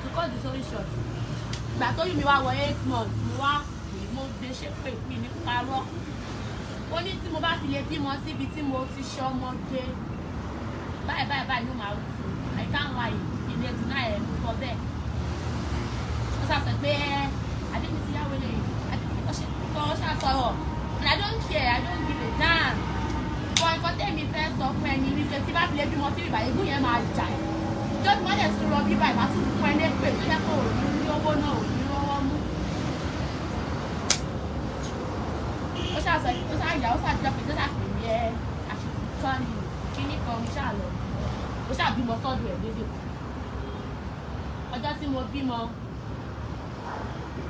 To cut the story short. Ìgbà tó yún mi wá wọ 8 months, mo gbé ṣépè pé ní parọ́. Ó ní tí mo bá fi lè bímọ síbi tí mo ti ṣe ọmọdé. Báyìí ló máa rú fún mi. I can't lie. Ilé ìdùnnà ẹ̀ ló sọ bẹ́ẹ̀. Ó ṣàṣẹ pé Adébísí yáwó lè ó ṣàṣọrọ̀. And I don't care, I don't give a damn. But nǹkan tẹ́mi fẹ́ sọ fún ẹni wípé tí bá fi lè bímọ síbi ìbàdí egún yẹn máa jà ẹ̀. Just want to rub you by my two friends. Pé tó yẹ kó o ní owó náà ò ní lọ́wọ́ mú. Ó ṣàyà ó ṣàjọ pé tó ṣàpè mí àṣìkò ní kíní kan mo ṣàlọ. Ó ṣàbímọ sọ́dọ̀ ẹ̀ lédè. Ọjọ́ tí mo bímọ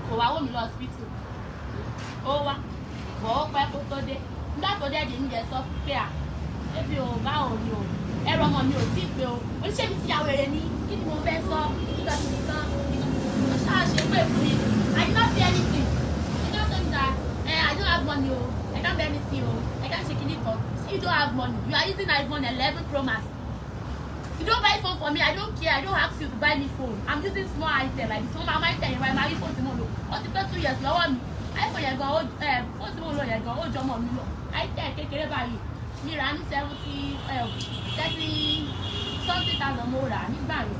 kò wá wò mí lọ hospital. Ó wá bọ̀ ó pẹ́ kó tó dé. Nígbà tó dé mi jẹ sọ pé ebi ò bá òun ni o. Ẹ̀rọ ọmọ mi ò tí ì pé o. Oníṣẹ́ mi ti yàwó èrè ní kí ni mo fẹ́ sọ nígbà tí mo tán. Ó ṣáà ṣe pé fún mi. I did not see anything. You don't think that I don't have money o. I don't have anything o. I can't shake any phone. You don't have money. You are using iPhone 11 Pro Max. You don't buy phone for me. I don't care. I don't ask you to buy me phone. I'm using small item like this. Mama might tell you why my phone tí mo lò. Ó ti pé 2 years lọ́wọ́ mi. iPhone yẹn gan phone tí mo lò yẹn gan ó jọmọ mi lọ. item kékeré báyìí. Mi rà ní 30,000 mo rà nígbà yẹn.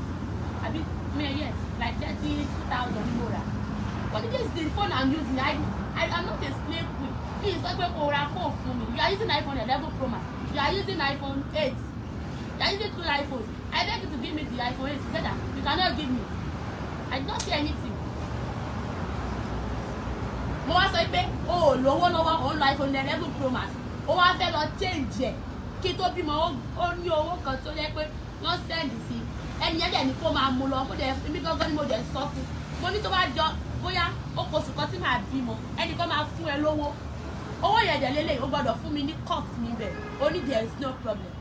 Àbí yes, like 32,000 mo rà. But this is the phone I'm using. I'm not a slave queen. Please, I go for phone for me. You are using iPhone 11 Pro Max. You are using iPhone 8. You are using 2 iPhones. I beg you to give me the iPhone 8. You said that you cannot give me. I did not see anything. Mo wá sọ pé lówó lọ́wọ́ ó ń lo iPhone 11 Pro Max. Ó wá fẹ́ lọ change ẹ̀. Kí tó bímọ ó ní owó kan tó yẹ pé wọ́n send sí. Ẹni yẹn dẹ̀ ní kó máa mú lọ. Mo dẹ̀ èmi gangan ni mo dẹ̀ sọ fún. Mo ní tó bá jọ bóyá ó kóṣù kan tí màá bímọ. Ẹnì kan máa fún ẹ lówó. Owó yẹn dẹ̀ lélẹ̀ ó gbọ́dọ̀ fún mi ní cost níbẹ̀. Ó ní there is no problem.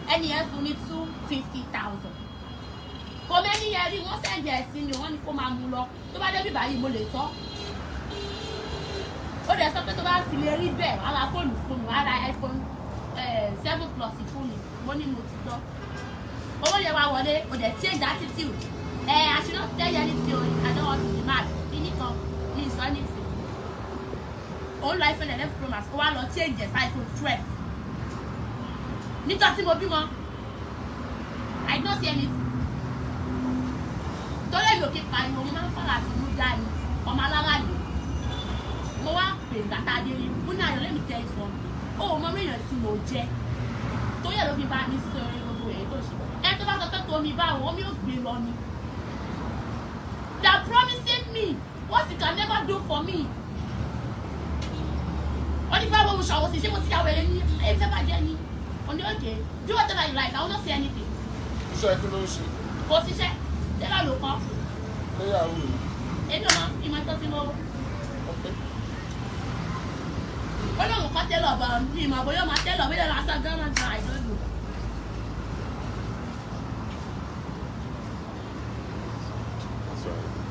Ẹni yẹn fún ní 250,000. Kò mẹ́ni yẹn rí wọ́n send ẹ̀ sí mi wọ́n ní kó máa mú lọ. Tó bá débi báyìí mo lè tọ́. ó dẹ̀ sọ pé tó bá fi lè rí bẹ́ẹ̀ ara fóònù fún mi ara iPhone 7 Plus fún mi mo ní mo ti gbọ́ owó yẹn wá wọlé ó dẹ̀ change attitude I should not tell you anything I don't want to be mad kíní kan ní ìsọ́nìtì òun lọ iPhone 11 Pro Max ó wá lọ change ẹ̀ sí iPhone 12 níjọ́ tí mo bímọ I don't see anything torí èmi ò kí pariwo mo máa ń fara àti mú já ni ọmọ alára ni mo wá pè gbàtà dé rí mo ní ayọ̀ lẹ́mi tẹ́ ìfọ̀n ó mọ mílíọ̀nù tí mo jẹ́ torí ẹ̀ ló fi bá mi sọ orin gbogbo èyí tó ṣe ẹ tó bá sọ pé tomi báwo omi ò gbé lọ ni they are promising me what you can never do for me wọ́n ní báwo ṣàwọ̀ sí ṣé mo ti yàwó ẹ̀ ní ẹ̀ fẹ́ bàjẹ́ ni wọ́n ní okay do whatever you like I will not say anything. iṣẹ́ kí ló ń ṣe. kò ṣiṣẹ́ tẹ́lá ló kọ́. léyàwó mi. èmi ò mọ ìmọ̀ tó ti lọ́wọ́. ó lóun kọ́ tẹ́lọ̀ bọ̀ ní ìmọ̀ bóyá máa tẹ́lọ̀ bóyá lásán gánà gan àìlọ́lù.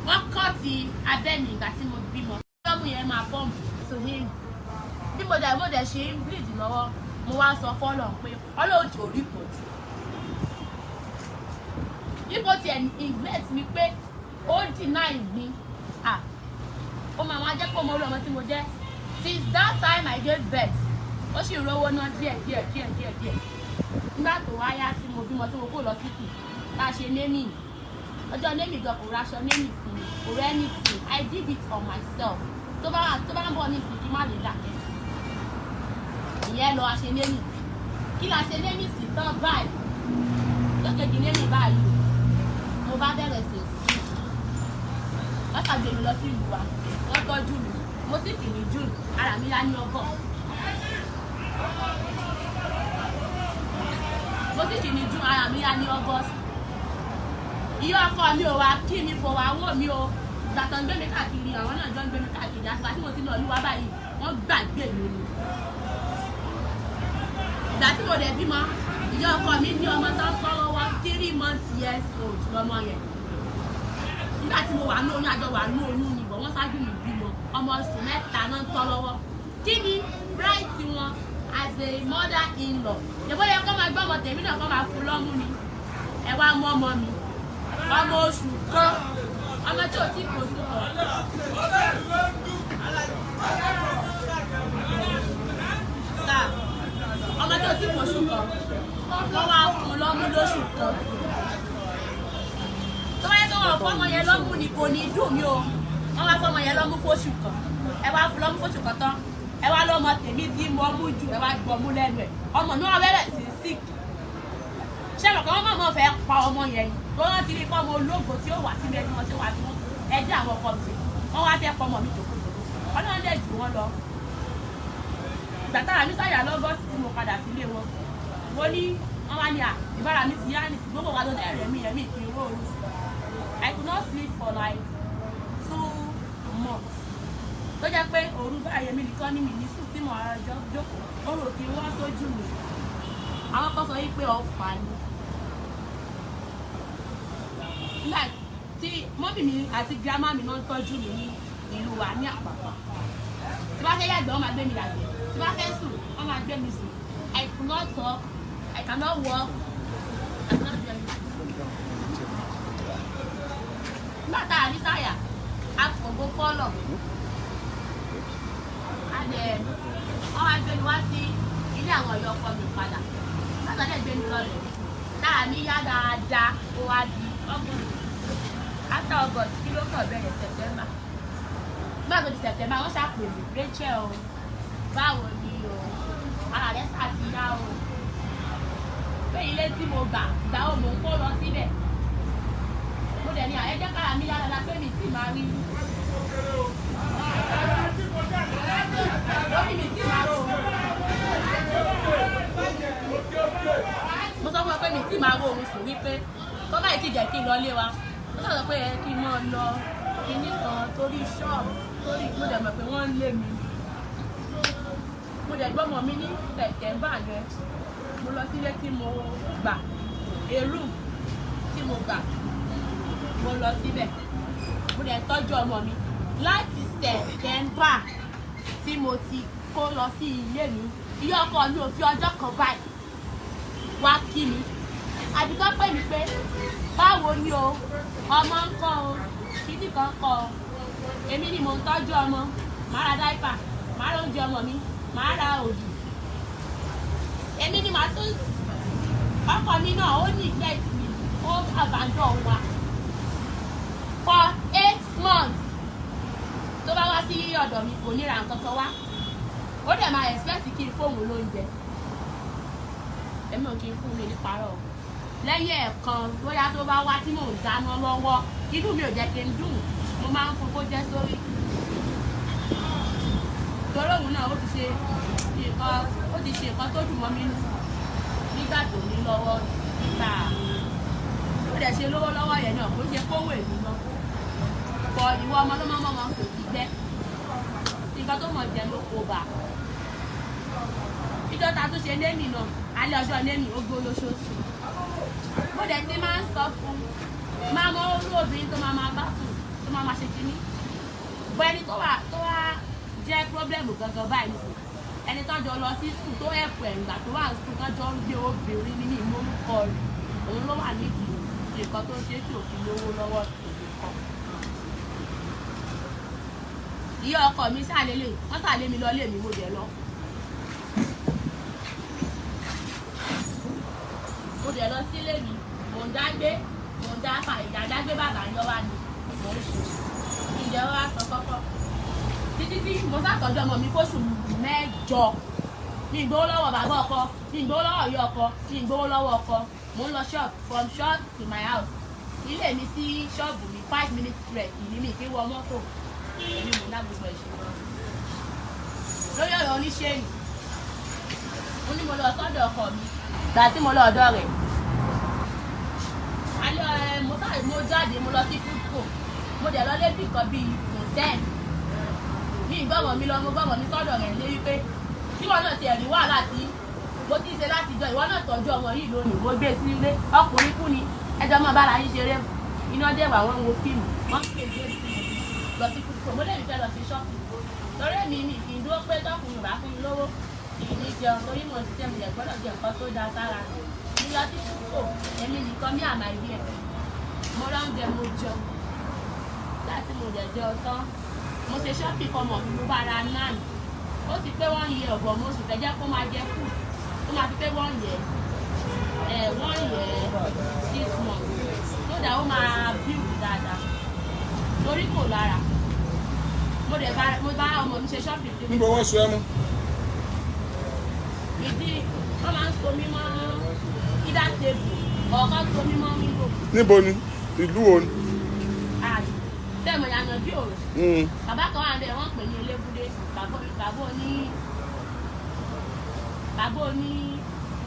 wọ́n kọ́ ti abẹ́ mi ìgbà tí mo bímọ. lọ́mú yẹn máa bọ́ọ̀mù to him. bí mo dẹ̀ ṣe ń bleed lọ́wọ́ mo wá sọ fọ́lọ̀ pé ọlọ́ọ̀jì ò rí pọ̀ jù. Ibo ti neglect mi pé ó deny mi ó máa wá jẹ́ pé mo rí ọmọ tí mo jẹ́ since that time I gave birth ó sì rówó náà díẹ̀ nígbà tó wáyá tí mo bímọ tí mo kó lọ títì tá a ṣe némì ọjọ́ némì gan kò raṣọ némì fún mi kò rẹ́ anything I did it on myself tó bá ń bọ̀ ní ìsìnkú má lè dàkẹ́ ìyẹn lọ a ṣe némì kí la ṣe némì sí tán báyìí lókèjì némì báyìí mo bá bẹ̀rẹ̀ sí wọ́n ṣàgbé mi lọ sí ìlú wa wọ́n tọ́jú mi mo sì kì ní June ara mi yá ní August ìyá ọkọ mi ò wá kí mi kò wá wò mí o ìgbà tó ń gbé mi káàkiri àwọn náà jọ ń gbé mi káàkiri àti àti mo ti lọ lúwa báyìí wọ́n gbàgbé mi ni ìgbà tí mo dẹ̀ bímọ ìyá ọkọ mi ní ọmọ tó ń kọ́ lọ́wọ́ 3 months years old lọ́mọ yẹn nígbà tí mo wà ní oyún àjọ wà ní oyún ni ìbọn wọn ṣáájú mi bímọ ọmọ oṣù 3 náà ń tọ́ lọ́wọ́ kí ni right wọn as a mother in law ìbọn yẹn kọ́ máa gbọ́ ọmọ tèmi náà kọ́ máa fún lọ́mú ni ẹ wá mú ọmọ mi ọmọ oṣù kan ọmọ tí ò tí kò oṣù kan ọmọ tí ò tí kò oṣù kan wọ́n wá fún lọ́mú lóṣù kan tó wáyé tó wọ́n fọ́mọ yẹn lọ́mú ni kò ní dùn mí o wọ́n wá fọ́mọ yẹn lọ́mú fóṣù kan ẹ wá fún lọ́mú fóṣù kan tán ẹ wá lọ́mọ tèmi tí mo mú jù ẹ wá gbọ́mú lẹ́nu ẹ̀ ọmọ náà bẹ̀rẹ̀ sí sick ṣé lọ́kọ̀ wọ́n mọ̀ fẹ́ pa ọmọ yẹn tó wọ́n ti rí pọ́ ọmọ ológo tí ó wà síbi ẹni wọn tí wà fún ẹjẹ́ àwọn ọkọ mi wọ́n wá fẹ́ pọ́ ọmọ mi tòkòtò ọlọ́run dẹ̀ jù wọ́n lọ gbàtàrà mi sáyà lọ́gọ́sì tí mo padà sílé wọn wọ́n ní wọ́n wá ní ìbára mi ti yá ní gbogbo wa tó dẹ̀ rẹ̀ mí kì í ró oorun I could not sleep for like 2 months tó jẹ́ pé òru báyìí mi nìkan ní mi ní sùn tí mo ara jọ jókòó ó rò kí wọ́n sójú mi àwọn kan sọ wípé ọ̀fà ni nígbà tí mọ́mì mi àti gírámà mi náà ń tọ́jú mi ní ìlú wa ní Àpápá tí bá fẹ́ yàgbẹ́ wọ́n máa gbé mi yàgbẹ́ tí bá fẹ́ sùn wọ́n máa gbé mi sùn I could not talk I cannot walk I cannot do anything. nígbà tá a ní sáyà a kò gbó fọ́lọ̀ wọ́n wá gbé mi wá sí ilé àwọn ọ̀yọ́ ọkọ mi padà látàlẹ́ gbé mi lọ́lẹ̀ tára mi yá dáadáa ó wá di August after August kí ló kàn bẹ̀rẹ̀ September nígbà tó di September wọ́n ṣàpè mí Rachel o báwo ni o ara rẹ̀ ṣàti yá o pé ilé tí mo gbà ó mò ń kó lọ síbẹ̀ mo dẹ̀ ní àyẹ́jẹ́ kára mi yá dáadáa pé mi tí máa rí lórí mi tí máa rò mo sọ fún ọ pé mi tí máa rò òun sùn wípé tó báyìí ti jẹ́ kí n lọ lé wa ó sọ̀rọ̀ pé kí n máa lọ kíní kan torí ṣọ́ọ̀bù torí mo dẹ̀ mọ̀ pé wọ́n ń lé mi mo dẹ̀ gbọ́mọ mi ní September yẹn mo lọ sílé tí mo gbà èrú tí mo gbà mo lọ síbẹ̀ mo dẹ̀ tọ́jú ọmọ mi láti September tí mo ti kó lọ sí ilé mi ìyá ọkọ mi ò fi ọjọ́ kan báyìí wá kí mi àbíkọ́ pè mí pé báwo ni o ọmọ ń kọ́ o kíní kan kọ́ o èmi ni mò ń tọ́jú ọmọ màá ra dáìpà màá ra oúnjẹ ọmọ mi màá ra òdì èmi ni màá tún ọkọ mi náà ó ní neglect mi ó abandon wa for 8 months tó bá wá sí ọ̀dọ̀ mi kò ní ra nǹkan kan wá ó dẹ̀ máa expect kí n fóun lóúnjẹ èmi ò kí n fún mi ní parọ́ lẹ́yìn ẹ̀ẹ̀kan bóyá tó bá wá tí mò ń dáná lọ́wọ́ inú mi ò jẹ́ kí n dùn mo máa ń fún kó jẹ́ sórí torí òun náà ó ti ṣe nǹkan tó dùn mọ́ mi nù nígbà tó ní lọ́wọ́ nígbà ó dẹ̀ ṣe lówó lọ́wọ́ yẹn náà kó ṣe kówó èmi náà bọ̀ ìwọ ọmọ ló máa kò kí gbẹ́ nǹkan tó mọ̀ jẹ́ ló kó bá ìjọ ta tó ṣe némì náà alẹ́ ọjọ́ némì ó gbó lóṣooṣù mo dẹ̀ ti máa ń sọ fún máa mọ orú obìnrin tó máa bá sùn tó máa ṣe kínní bọ́ ẹni tó wá jẹ́ pọ́blẹ́mù gangan báyìí nìkan ẹni tó jọ lọ sí sùn tó ẹ̀pọ̀ ẹ̀ǹgbà tó wà sùn tó jọ ń gbé obìnrin ní ìmọ̀lúkọ rẹ̀ òun ló wà nídìí nǹkan tó ṣe tí òfin lówó lọ́wọ́ òfin kan. ìyá ọkọ mi ṣàlélẹ̀ wọ́n ṣàlé mi lọ lé mi mo jẹ lọ. mo jẹ lọ sílé mi mò ń dágbé mò ń dáfà ìdádágbé bàbá ń yọwá ni mò ń sùn ìjẹ́ wá sọ kọ́kọ́ títí tí mo sàtọ́jú ọmọ mi fóṣù 8 ní ìgbówó lọ́wọ́ bàbá ọkọ ní ìgbówó lọ́wọ́ ìyá ọkọ ní ìgbówó lọ́wọ́ ọkọ mò ń lọ shop from shop to my house ilé mi sí ṣọ́ọ̀bù mi 5 minutes trek ìní mi kí wọ mọ́tò èmi mò ń dá gbogbo ìṣòro lórí ọ̀rọ̀ oníṣẹ́yìn mo ní mo lọ sọ́dọ̀ ọkọ mi gbà tí mo lọ ọ̀dọ̀ rẹ̀ alẹ́ mo jáde mo lọ sí fúdùkò mo dẹ̀ lọ lébì kan bíi 10 ní ìgbọ́mọ̀ mi lọ mo gbọ́mọ̀ mi sọ́dọ̀ rẹ̀ lé wípé kí wọn náà ti ẹ̀rí wàhálà tí mo ti ṣe láti jọ ìwọ náà tọ́jú ọmọ yìí lónìí mo gbé sí ilé ọkùnrin kú ni ẹjọ́ máa bára yín ṣeré iná dé wà wọ́n wo fíìmù wọ́n pè é lọ sí fúdùkò mo lè ní fẹ́ lọ sí ṣọ́ọ̀pù torí mi kì í dúró pé tọkùnrin bá fún mi lówó kì í ní jẹun torí mo ti tẹ́ mi lẹ̀ gbọ́dọ̀ jẹ nǹkan tó da sára mi lọ sí fúdùkò èmi nìkan ní àmà ìdí ẹ̀ mo lọ ń jẹ mo jẹun láti mo jẹ jẹun tán mo ṣe ṣọ́ọ̀pì fọmọ mi mo bá ra náà ó ti pé 1 year ọ̀bọ̀ mo sì fẹ́ jẹ́ kó máa jẹ food ó máa fi pé 1 year 6 months tó dà ó máa build dáadáa torí kò lára mo bá ọmọ mi ṣe ṣọ́ọ̀pì fún mi. níbo wọ́n so ẹ́ mú. ìdí wọ́n máa ń so mí mọ́ ìdá tèbù ọ̀kan so mí mọ́ wíwò. níbo ni ìlú wo ni. tẹ́ẹ̀mọ̀ yànnà bí òòrùn. bàbá kan wà ń bẹ̀ wọ́n pè ní elébúdé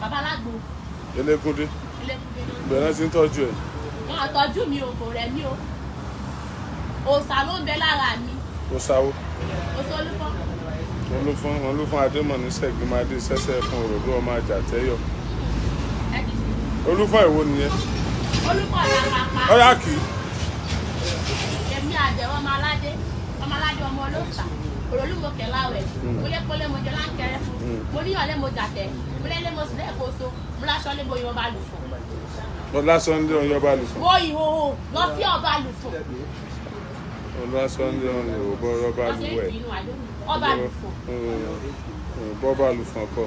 bàbá alágbo. elébúdé bẹ̀rẹ̀ sí ń tọ́jú ẹ̀. wọn àtọ́jú mi ò kò rẹ̀ mí o òòsà ló ń bẹ lára mi. òòsàwó. olúfọ́n. wọn ló fún adémọ̀ ní sẹ́gbìmádé sẹ́sẹ́ fún òròdó ọmọ àjàtẹ́yọ̀. olúfọ́n èwo nìyẹn. olúfọ́n làpapà. ọ̀yá kì í. èmi àjẹwọ́ ọmọ aládé ọmọ olóòsà olólùmọ̀kẹ́ láwẹ̀ kólépólé mo jẹ láńkẹrẹ fún mo níyàn lé mo jàtẹ̀ mo lé mo sì lẹ́ẹ̀kọ́ so mo láṣọ lé mo yọ ọba lù fún. mo lásán lé ọyọ ọba lù fún. mo ìhòòhò lọ sí ọba lù fún. mo lásán lé ọyọ ọba lù wẹ̀. ọba lù fún. bọ́ba lù fún ọkọ.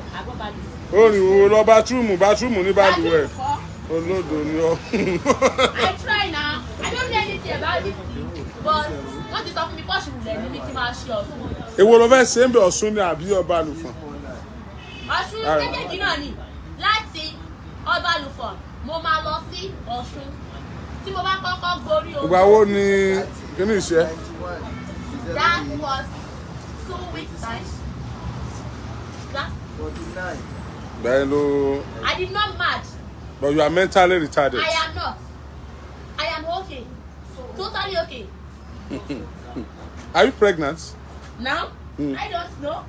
ó rìn wo lọ bátúrùmù ní balùwẹ̀ olódo ni ọ. I try now I don't know anything about this thing but wọ́n ti sọ fún mi pọ́ọ̀ṣù rẹ̀ ní kí n máa ṣe ọ̀ṣun. èwo ló fẹ́ ṣe ń bẹ Ọ̀ṣun ni àbí Ọbalùfọ̀n. Ọ̀ṣun méjèèjì náà ni láti Ọbalùfọ̀n mo máa lọ sí Ọ̀ṣun tí mo bá kọ́kọ́ gorí omi. ìgbà wo ni kíní ìṣe. That was 2 weeks time. That's 49. bẹ́ẹ̀ ló. I did not match. But you are mentally retarded. I am not. I am okay. Totally okay. Are you pregnant? Now? I don't know.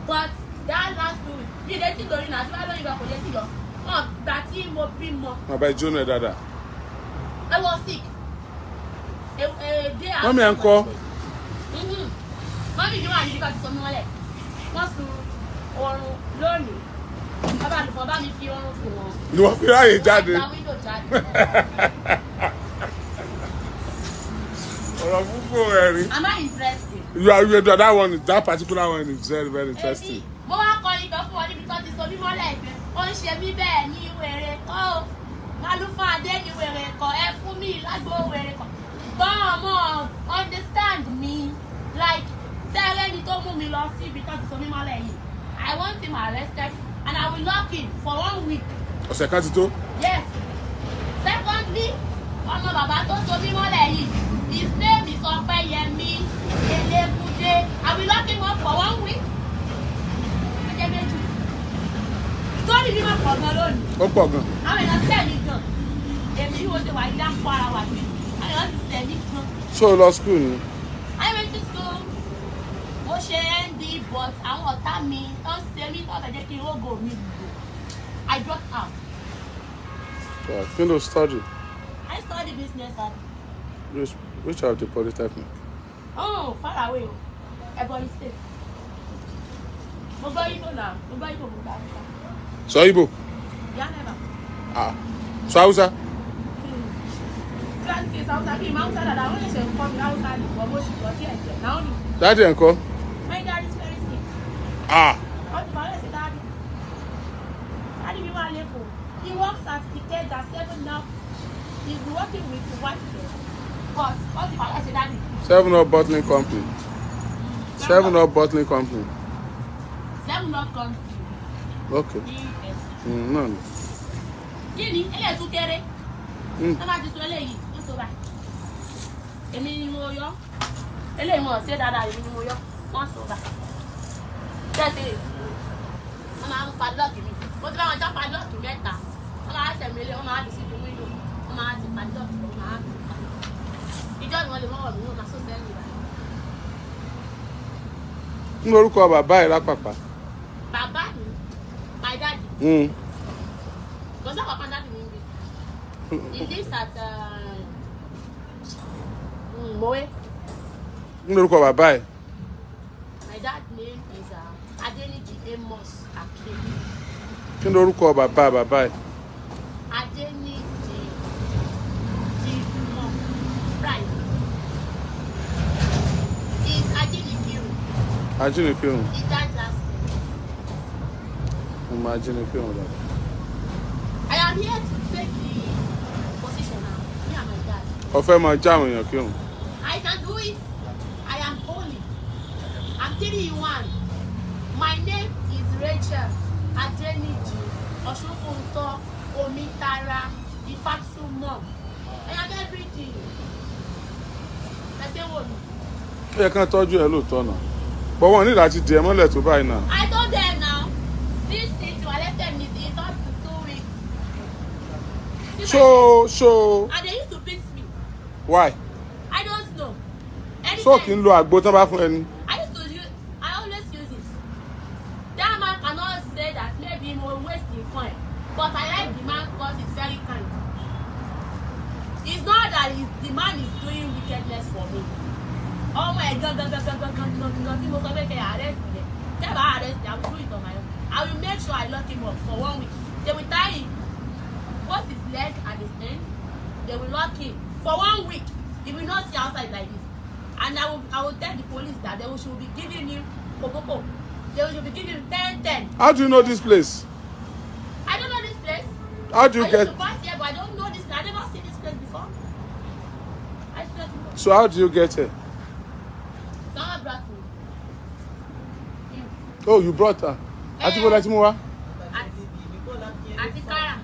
But that last week, you didn't go in as well as you were going to go. Oh, that team will be more. About Jonah Dada. I was sick. A day after. Mommy, uncle. Mọ́mí ni wà níbi kan ti sọ mí wọ́lẹ̀. Wọ́n sun oorun lónìí. Bàbá àlùfọ́ bá mi fi oorun fún wọn. Ni wọ́n fi ráàyè jáde. Wọ́n gba window jáde. Ọ̀rọ̀ púpọ̀ ẹ̀rín. Am I interested? That particular one is very, very interesting. Mo wá kọ ikọ̀ fún wọn níbi tó ti so mí mọ́lẹ̀ ẹ̀gbẹ́. Ó ń ṣe mí bẹ́ẹ̀ ní wèrè. Ó Málúfà Adé ní wèrè kọ̀ ẹ fún mi lágbo wèrè kọ̀. Gbọ́n mo understand me like tẹ́lẹ̀ ni tó mú mi lọ sí ibi tó ti so mí mọ́lẹ̀ yìí. I want him arrested and I will lock him for 1 week. Ọ̀sẹ̀ kan ti tó. Yes. Secondly, ọmọ bàbá tó so mí mọ́lẹ̀ yìí. His name is Yorubáyeyemi Elébúdé. I will lock him up for 1 week. Story bí máa pọ̀ gan lónìí. Ó pọ̀ gan. Àwọn èèyàn tẹ̀lé gan. Èmi yóò ṣe wà ní dáńpọ̀ ara wà ní. Àwọn èèyàn ti tẹ̀lé gan. Ṣé o lọ school ni? I went to school. Mo ṣe ND but àwọn ọ̀tá mi tó ń ṣe mí tó fẹ́ jẹ́ kí n rógò mi lò. I dropped out. Kí ló study? I study business at. Which of the polytechnic? Oh, far away o. Ebonyi State. Mo gbọ́ Igbo náà. Mo gbọ́ Igbo mo gbà Hausa. Sọ Igbo? Ìyá nẹ́bà. Sọ Hausa? Grand case Hausa kí n máa Hausa dáadáa. Wọ́n lè ṣe nǹkan mi Hausa ní ìwọ bó ṣe gbọ́ díẹ̀ díẹ̀. Náà ni. Dáàdì ẹ̀ ń kọ́? My dad is very sick. Wọ́n ti fọwọ́ sí dáàdì. Dáàdì mi wà lẹ́kọ̀ọ́. He works at the Ted at 7 now. He's been working with his wife there. But wọ́n ti fọwọ́ sí dáàdì. 7-Up bottling company. 7-Up bottling company. 7-Up company. Okay. No. Kí ni eléyìí tún kéré? Ẹ máa ti sọ eléyìí ó tó bá. Èmi ni mo yọ. Eléyìí wọn ò ṣe dáadáa èmi ni mo yọ. Wọ́n sọ bá. Tẹ́sí wọ́n máa ń padlọ́ọ̀kì mi. Mo ti bá wọn já padlọ́ọ̀kì mẹ́ta. Wọ́n máa ń tẹ̀mí ilé, wọ́n máa ń di sí ibi wíńdò. Wọ́n máa ń ti padlọ́ọ̀kì, wọ́n máa ń ti padlọ́ọ̀kì. Ìjọ́ ni wọ́n lè mọ́wọ́ mi, wọ́n máa sọ sẹ́yìn rẹ̀. Kí lorúkọ bàbá ẹ̀ lápapà? Bàbá mi, my daddy. Because that papa daddy mi ń gbé. He lives at Moe. Kí lorúkọ bàbá ẹ̀? My dad's name is Adeniji Amos Akemi. Kí lorúkọ bàbá ẹ̀? Adeniji Jimo Prime. He's Ajinikiru. Ajínipéhùn. He died last year. Mo máa Ajínipéhùn dada. I am here to take the position now. Me and my dad. Ọ̀fẹ́ máa já àwọn èèyàn kírun. I can do it. I am holy. I'm 3 in 1. My name is Rachel Adeniji Osunfunto Omitara Ifasumo. I am everything. I say what? Ó yẹ kán tọ́jú ẹ lóòótọ́ náà. But wọ́n ní láti dì ẹ́ mọ́lẹ̀ tó báyìí náà. I told them now. This thing to arrested me is up to 2 weeks. So. And they used to beat me. Why? I don't know. So kì í lo àgbo tán bá fún ẹni. I always use it. That man cannot say that maybe he will waste the coin. But I like the man because he's very kind. It's not that the man is doing wickedness for me. Oh my God, nothing more arrest me. Never arrest me, I will do it on my own. I will make sure I lock him up for 1 week. They will tie him, both his leg and his hand. They will lock him for 1 week. He will not see outside like this. And I will tell the police that they should be giving him popopo. They should be giving him 10. How do you know this place? I don't know this place. How do you I get? used to pass here, but I don't know this place. I never seen this place before. I swear to God. So how do you get here? Someone brought me. Oh, you brought her. Àti bọ́lá tí mo wá. Àti Kara.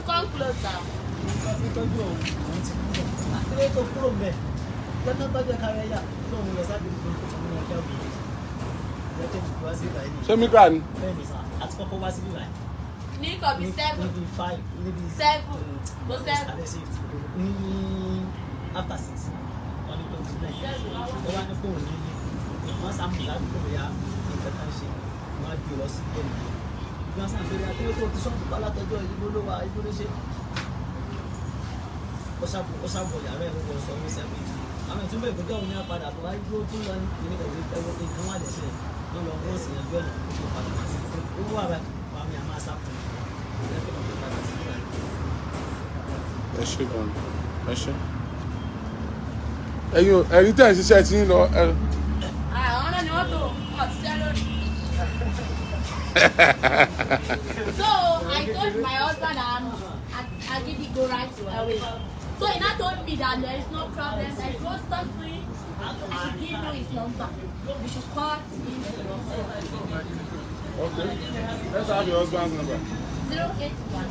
Come closer. Ṣé mi kà ní? Ní kò bí 7. 7. Go 7. After 6. ìgbàsán àfẹ́rẹ́ akérè tó ti sọ́ọ̀bù bá látọjọ́ ìdíbò ló wà ìdíbò ló ṣe. ó ṣàbọ̀ yàrá ẹ̀ ń wọ sọ ní sẹ́mi. àwọn ìtúbẹ̀ ìgbẹ́jọ́ òun ní apàdà tó wáyé tó tún lọ ní nǹkan wà lẹ́sẹ̀ ló lọ bọ́ sí ẹjọ́ náà ó tó padà wá sí owó àbá wà mí àmà sáfún ẹ ṣe gan ẹ ṣe ẹ̀yin tẹ́ ẹ̀ ṣiṣẹ́ tí ń lọ. àwọn náà ni wọ́n tó ọ̀ṣẹ́ lónìí. So I told my husband I did it go right away. So he now told me that there is no problem. I just talk to him. I should give you his number. You should call him. Okay. Let's have your husband's number. 081.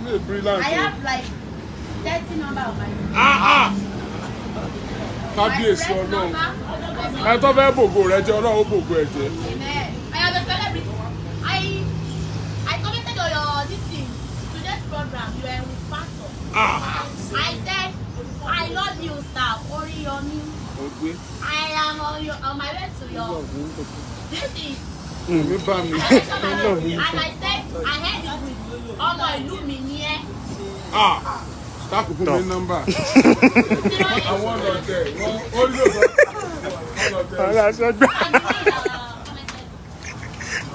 This is brilliant. I have like 30 number on my phone. Kábíyèsí Ọlọ́run. Ẹ tó fẹ́ bògo rẹ jẹ́ Ọlọ́run ó bògo ẹ̀ jẹ́. Amen. I am a celebrity. I commented on your this thing, today's program. You were with pastor. I said, I love you, sir. Oriyomi. Okay. I am on my way to your. This is. Mi bá mi. And I said, I heard it with ọmọ ìlú mi ní ẹ. Táàkù fún mi nọ́mbà. Àwọn ọlọ́tẹ̀ wọ́n ó lò ó. Ọlọ́tẹ̀ aṣọ́gbà.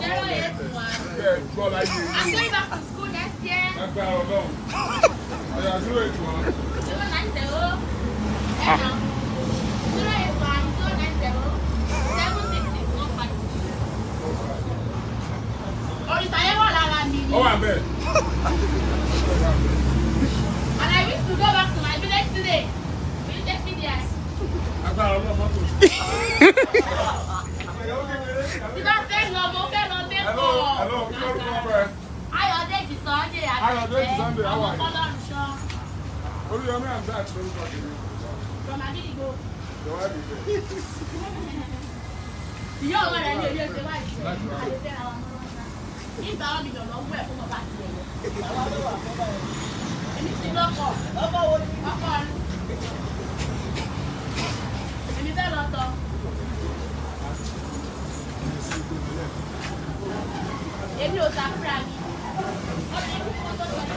081. Bẹ́ẹ̀ gbọ́ láyé yìí. I'm going back to school next year. Agbára Ọlọ́run. Ọ̀yà 081. 090. 081 090 76615. Òrìṣà yẹn wà lára mi ni. Ó wà bẹ́ẹ̀. And I wish to go back to my village today. Will you take me there? Agbára Ọlọ́run mọ́tò. Tí bá fẹ́ lọ, mo fẹ́ lọ Hello, hello, kí ló ń bọ̀ ẹ́? Ayọ̀dèjì Sunday Ayọ̀dèjì Sunday, how are you? Ọlọ́runṣọ́. Oríyọmí and that lórúkọ tèmi. From Agidigbo. Jọ̀wọ́ ìbílẹ̀. Ìyá ọmọ rẹ̀ ní èmi ọ̀sẹ̀ wáyé. Àyẹ̀fẹ́ ra wa mọ́ lọ́sà. Nígbà wọn bìbọn lọ wú ẹ̀ fún bàbá àti ẹ̀yẹ. Èmi ti lọ́kọ̀. Ọkọ̀ ọ̀run. Èmi fẹ́ lọ tọ. Èmi ò sàkúrà mi. Ọ̀sẹ̀ ìlú kan tó tọ̀lé.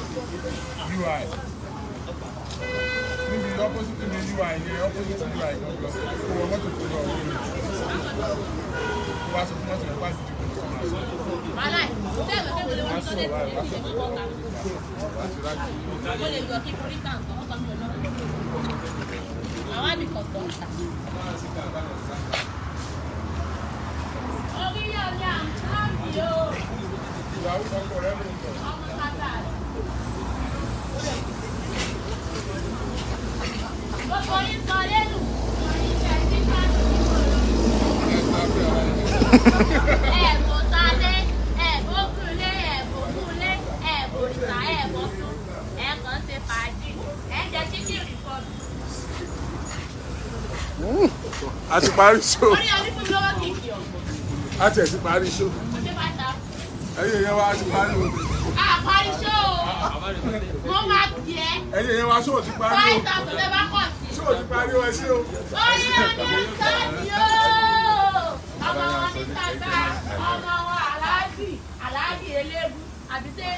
UI. Níbi opposite ní UI ní opposite UI gangan. Kó wọ́n mọ́tò tó lọ orí mi. Wá sọ fún mọ́tò ẹ̀kọ́ àti ìdìbò tó máa sọ. Wàhálà ìṣẹ́ ìwé kéwòn wọn tó lè tẹ̀lé ìdílé tó kọ́ ta. Mo lè yọ kí orí tàn kọ́ ọkọ mi lọ. Àwọn àmì kọ̀ọ̀kan ta. Orí yóò ní àǹfààní yóò. Ìyàwó ọkọ rẹ̀ ló ń bọ̀. Ọmọ sábà rẹ̀. Gbogbo yín sọ lẹ́nu. Orí iṣẹ́ tí ká ló ń bọ̀. Ẹ̀bùn sálé, ẹ̀bùn kúlé, ẹ̀bùn kúlé, ẹ̀bùn ìsà, ẹ̀bùn sùn. Ẹ̀kan ṣe fàájì. Ẹ̀jẹ̀ títí rìpọ̀tù. A ti parí show. Orí ọdún fún mi lọ́wọ́ kìkì ọ̀. A ti ẹ̀ ti parí show. Ṣé bá ta? Ẹ̀yin yẹn wá ti parí o. Àparí ṣó o. Mo máa kí ẹ. Ẹ̀yin yẹn wá show ti parí o. 5,000 lẹ́ bá kọ̀ sí. Show ti parí o ẹ ṣé o. Orí ọdún sáàdì o. Ọmọ wọn ní tàgbà, ọmọ wọn aláàjì eléégún, àbí ṣé.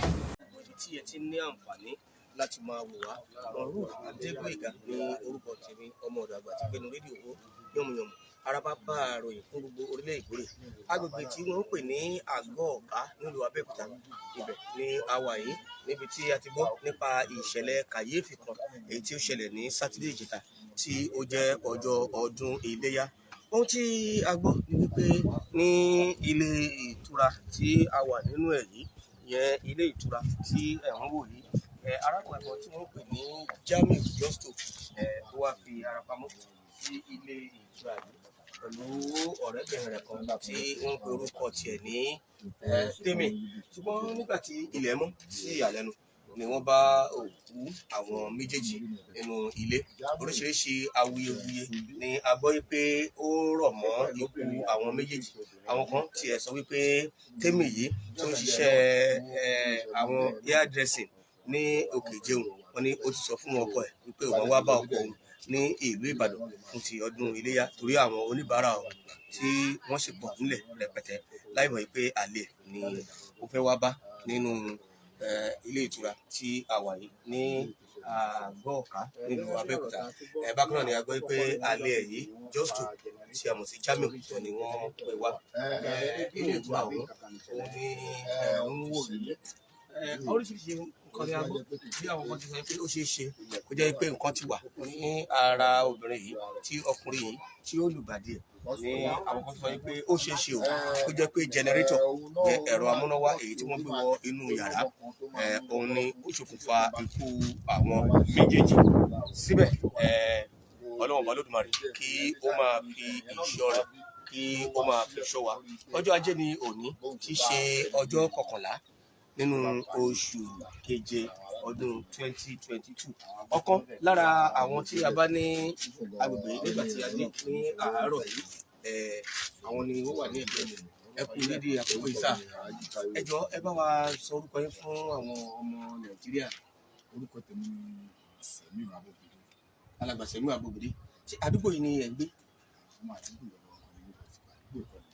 Tí ẹ ti ní àǹfààní láti máa wò wá, Moruf Adégbóyèga ní orúkọ tèmi, ọmọ ọ̀dọ̀ àgbà tí gbẹnu rédíò ó yànmùyànmù. Araba bá àròyìn fún gbogbo orílẹ̀ Ìgbòrè. Agbègbè tí wọ́n ń pè ní Àgọ́ Ọ̀ká nílùú Abẹ́òkúta. Ibẹ̀ ni a wà yìí níbi tí a ti gbọ́ nípa ìṣẹ̀lẹ̀ kàyéfì kan èyí tí ó ṣẹlẹ̀ ní Sátidé ìjẹta tí ó jẹ́ ọjọ́ ọdún Iléyá. Ohun tí a gbọ́ ni wípé ní ilé ìtura tí a wà nínú ẹ̀ yìí, ìyẹn ilé ìtura tí ẹ̀ ń wò yìí, arákùnrin kan tí wọ́n pè ní Jamiu Justo ó wá fi ara pamọ́ sí ilé ìtura yìí. pẹ̀lú ọ̀rẹ́bìnrin rẹ̀ kan tí wọ́n pe orúkọ tiẹ̀ ní Tèmi. Ṣùgbọ́n nígbà tí ilẹ̀ mọ́ sí ìyàlẹ́nu ni wọ́n bá òkú àwọn méjèèjì nínú ilé. Oríṣiríṣi awuyewuye ni a gbọ́ wípé ó rọ̀ mọ́ ikú àwọn méjèèjì. Àwọn kan tiẹ̀ sọ wípé Tèmi yìí tó ń ṣiṣẹ́ àwọn hairdressing ní òkè Ìjẹun, wọ́n ní ó ti sọ fún ọkọ ẹ̀ wípé òun wá bá ọkọ òun ní ìlú Ìbàdàn fún ti ọdún iléyá torí àwọn oníbàárà ọ̀hún tí wọ́n sì pọ̀ nílẹ̀ rẹpẹtẹ láì mọ̀ pé àlè ni ó fẹ́ wá bá nínú ilé ìtura tí a wà yìí ní Àgbọ̀ọ̀ká nílùú Abẹ́òkúta. Bákan náà ni a gbọ́ pé àlè ẹ̀ yìí Justo tí a mọ̀ sí Jamiu ni wọ́n pè wá. Ilé ìtura ọ̀hún òun ní ń wò yìí. Oríṣiríṣi nǹkan ni a gbọ́ bí àwọn kan ti sọ pé ó ṣeé ṣe kó jẹ́ pé nǹkan ti wà ní ara obìnrin yìí tí ọkùnrin yìí tí ó lùgbàdì ẹ̀ ní àwọn kan sọ pé ó ṣeé ṣe kó jẹ́ pé jẹnẹrétọ̀ ẹ̀rọ amúnáwá èyí tí wọ́n gbé wọ inú yàrá òun ni ó ṣokùnfà ikú àwọn méjèèjì. Síbẹ̀ Ọlọ́run Olódùmarè kí ó máa fi ìṣọ́ rẹ̀ kí ó máa fi ṣọ́ wa. Ọjọ́ Ajé ni òní tí í ṣe ọjọ́ 11 nínú oṣù keje ọdún 2022. Ọ̀kan lára àwọn tí a bá ní agbègbè nígbà tí a dé ní àárọ̀ yìí àwọn ni ó wà ní ẹ̀gbẹ́ mi. Ẹ kú lédè àkókò yìí sáà. Ẹ jọ̀ọ́ ẹ bá wa sọ orúkọ yín fún àwọn ọmọ Nàìjíríà. Orúkọ tèmi ni Sẹ̀míù Abóbìdé. Alàgbà Sẹ̀míù Abóbìdé. Ṣé àdúgbò yìí ni ẹ̀ ń gbé? Ọmọ àdúgbò lọ́wọ́ ọmọ mi nípa ti àdúgbò ìkọlù.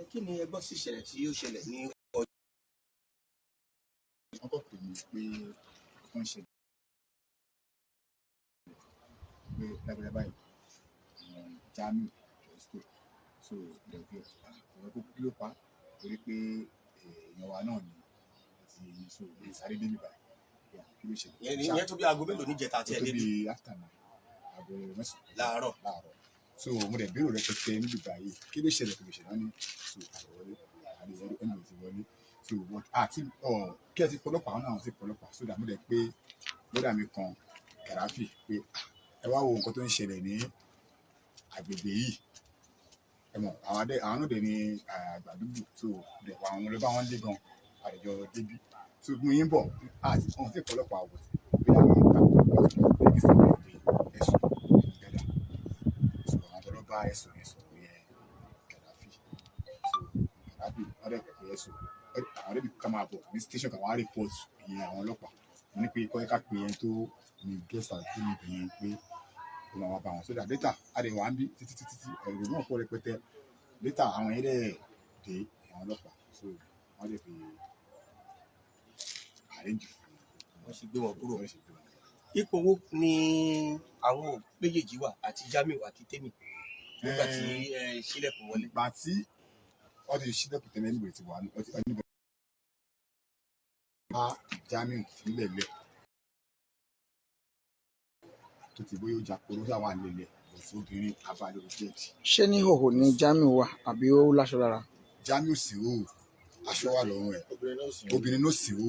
Kí ni ẹ gbọ́ sí ìṣẹ̀lẹ̀ tí ó ṣẹlẹ̀ ní wọ́n kọ́ pè mí pé wọ́n ṣe pé lábẹ́lẹ́ báyìí Jamiu Justo so dẹ̀gbẹ́ ọ̀rọ̀ tó kí ló pa torí pé èèyàn wa náà ni àti èyí so lè sáré débi báyìí kí ló ṣe. ìyẹn tó bí aago mélòó níjẹta tí ẹ débi? tó bí afternoon aago mẹ́sàn-án láàárọ̀. so mo dẹ̀ bèrò rẹpẹtẹ níbi báyìí kí ló ṣẹlẹ̀ kí ló ṣẹlẹ̀ ní so àwọlé àdéhùn ẹni ti wọlé so but àti kí ẹ ti pọlọpàá náà ti pọlọpàá so dàmú dẹ pé lọ́dà mi kan kàràfì pé ẹ wá wo nǹkan tó ń ṣẹlẹ̀ ní agbègbè yìí ẹ mọ̀ àwọn náà dẹ̀ ní àgbàdúgbò so dẹ̀ àwọn ọmọ lọ́ba wọn lé gan àdìjọ débi so mo yín bọ̀ àti ọ̀hún ti pọlọpàá wọ̀ bí àwọn ọ̀gá ọ̀gá kí sẹ́yìn ẹ̀sùn ìgbẹ́dà so àwọn tó lọ́ bá ẹ̀sùn yẹn kàràfì so kàràfì wọ́n dẹ̀ pẹ̀ ẹ̀sùn àwọn ọ̀rẹ́bí ká máa bọ̀ ní station kan wọ́n á report ìyẹn àwọn ọlọ́pàá wọ́n ní pé kọ́ ká pé yẹn tó ní guest house tó ní ìyẹn pé kó máa wá bá wọn sódà later àdéhùn à ń bí títí ẹ̀rọ náà pọ̀ rẹpẹtẹ later àwọn yẹn dẹ̀ dé àwọn ọlọ́pàá so wọ́n dẹ̀ fi arrange fún wọ́n sì gbé wọn kúrò. Ipò wo ni àwọn méjèèjì wà àti Jamiu àti Tèmi nígbà tí ṣílẹ̀kùn wọlé? ìgbà tí wọ́n ti ṣílẹ̀kùn tẹ́lẹ̀ níbo ti wà níbo bá Jamiu nílẹ̀ lẹ̀ tó ti bóyá ó jà kóró sáwọn àlelẹ̀ lọ́sọ̀ obìnrin abalẹ̀ òjẹ́ẹ̀tì. ṣé ní hòhò ni Jamiu wà àbí ó láṣọ lára? Jamiu sì hò aṣọ wà lọ́rùn ẹ̀ obìnrin náà sì hò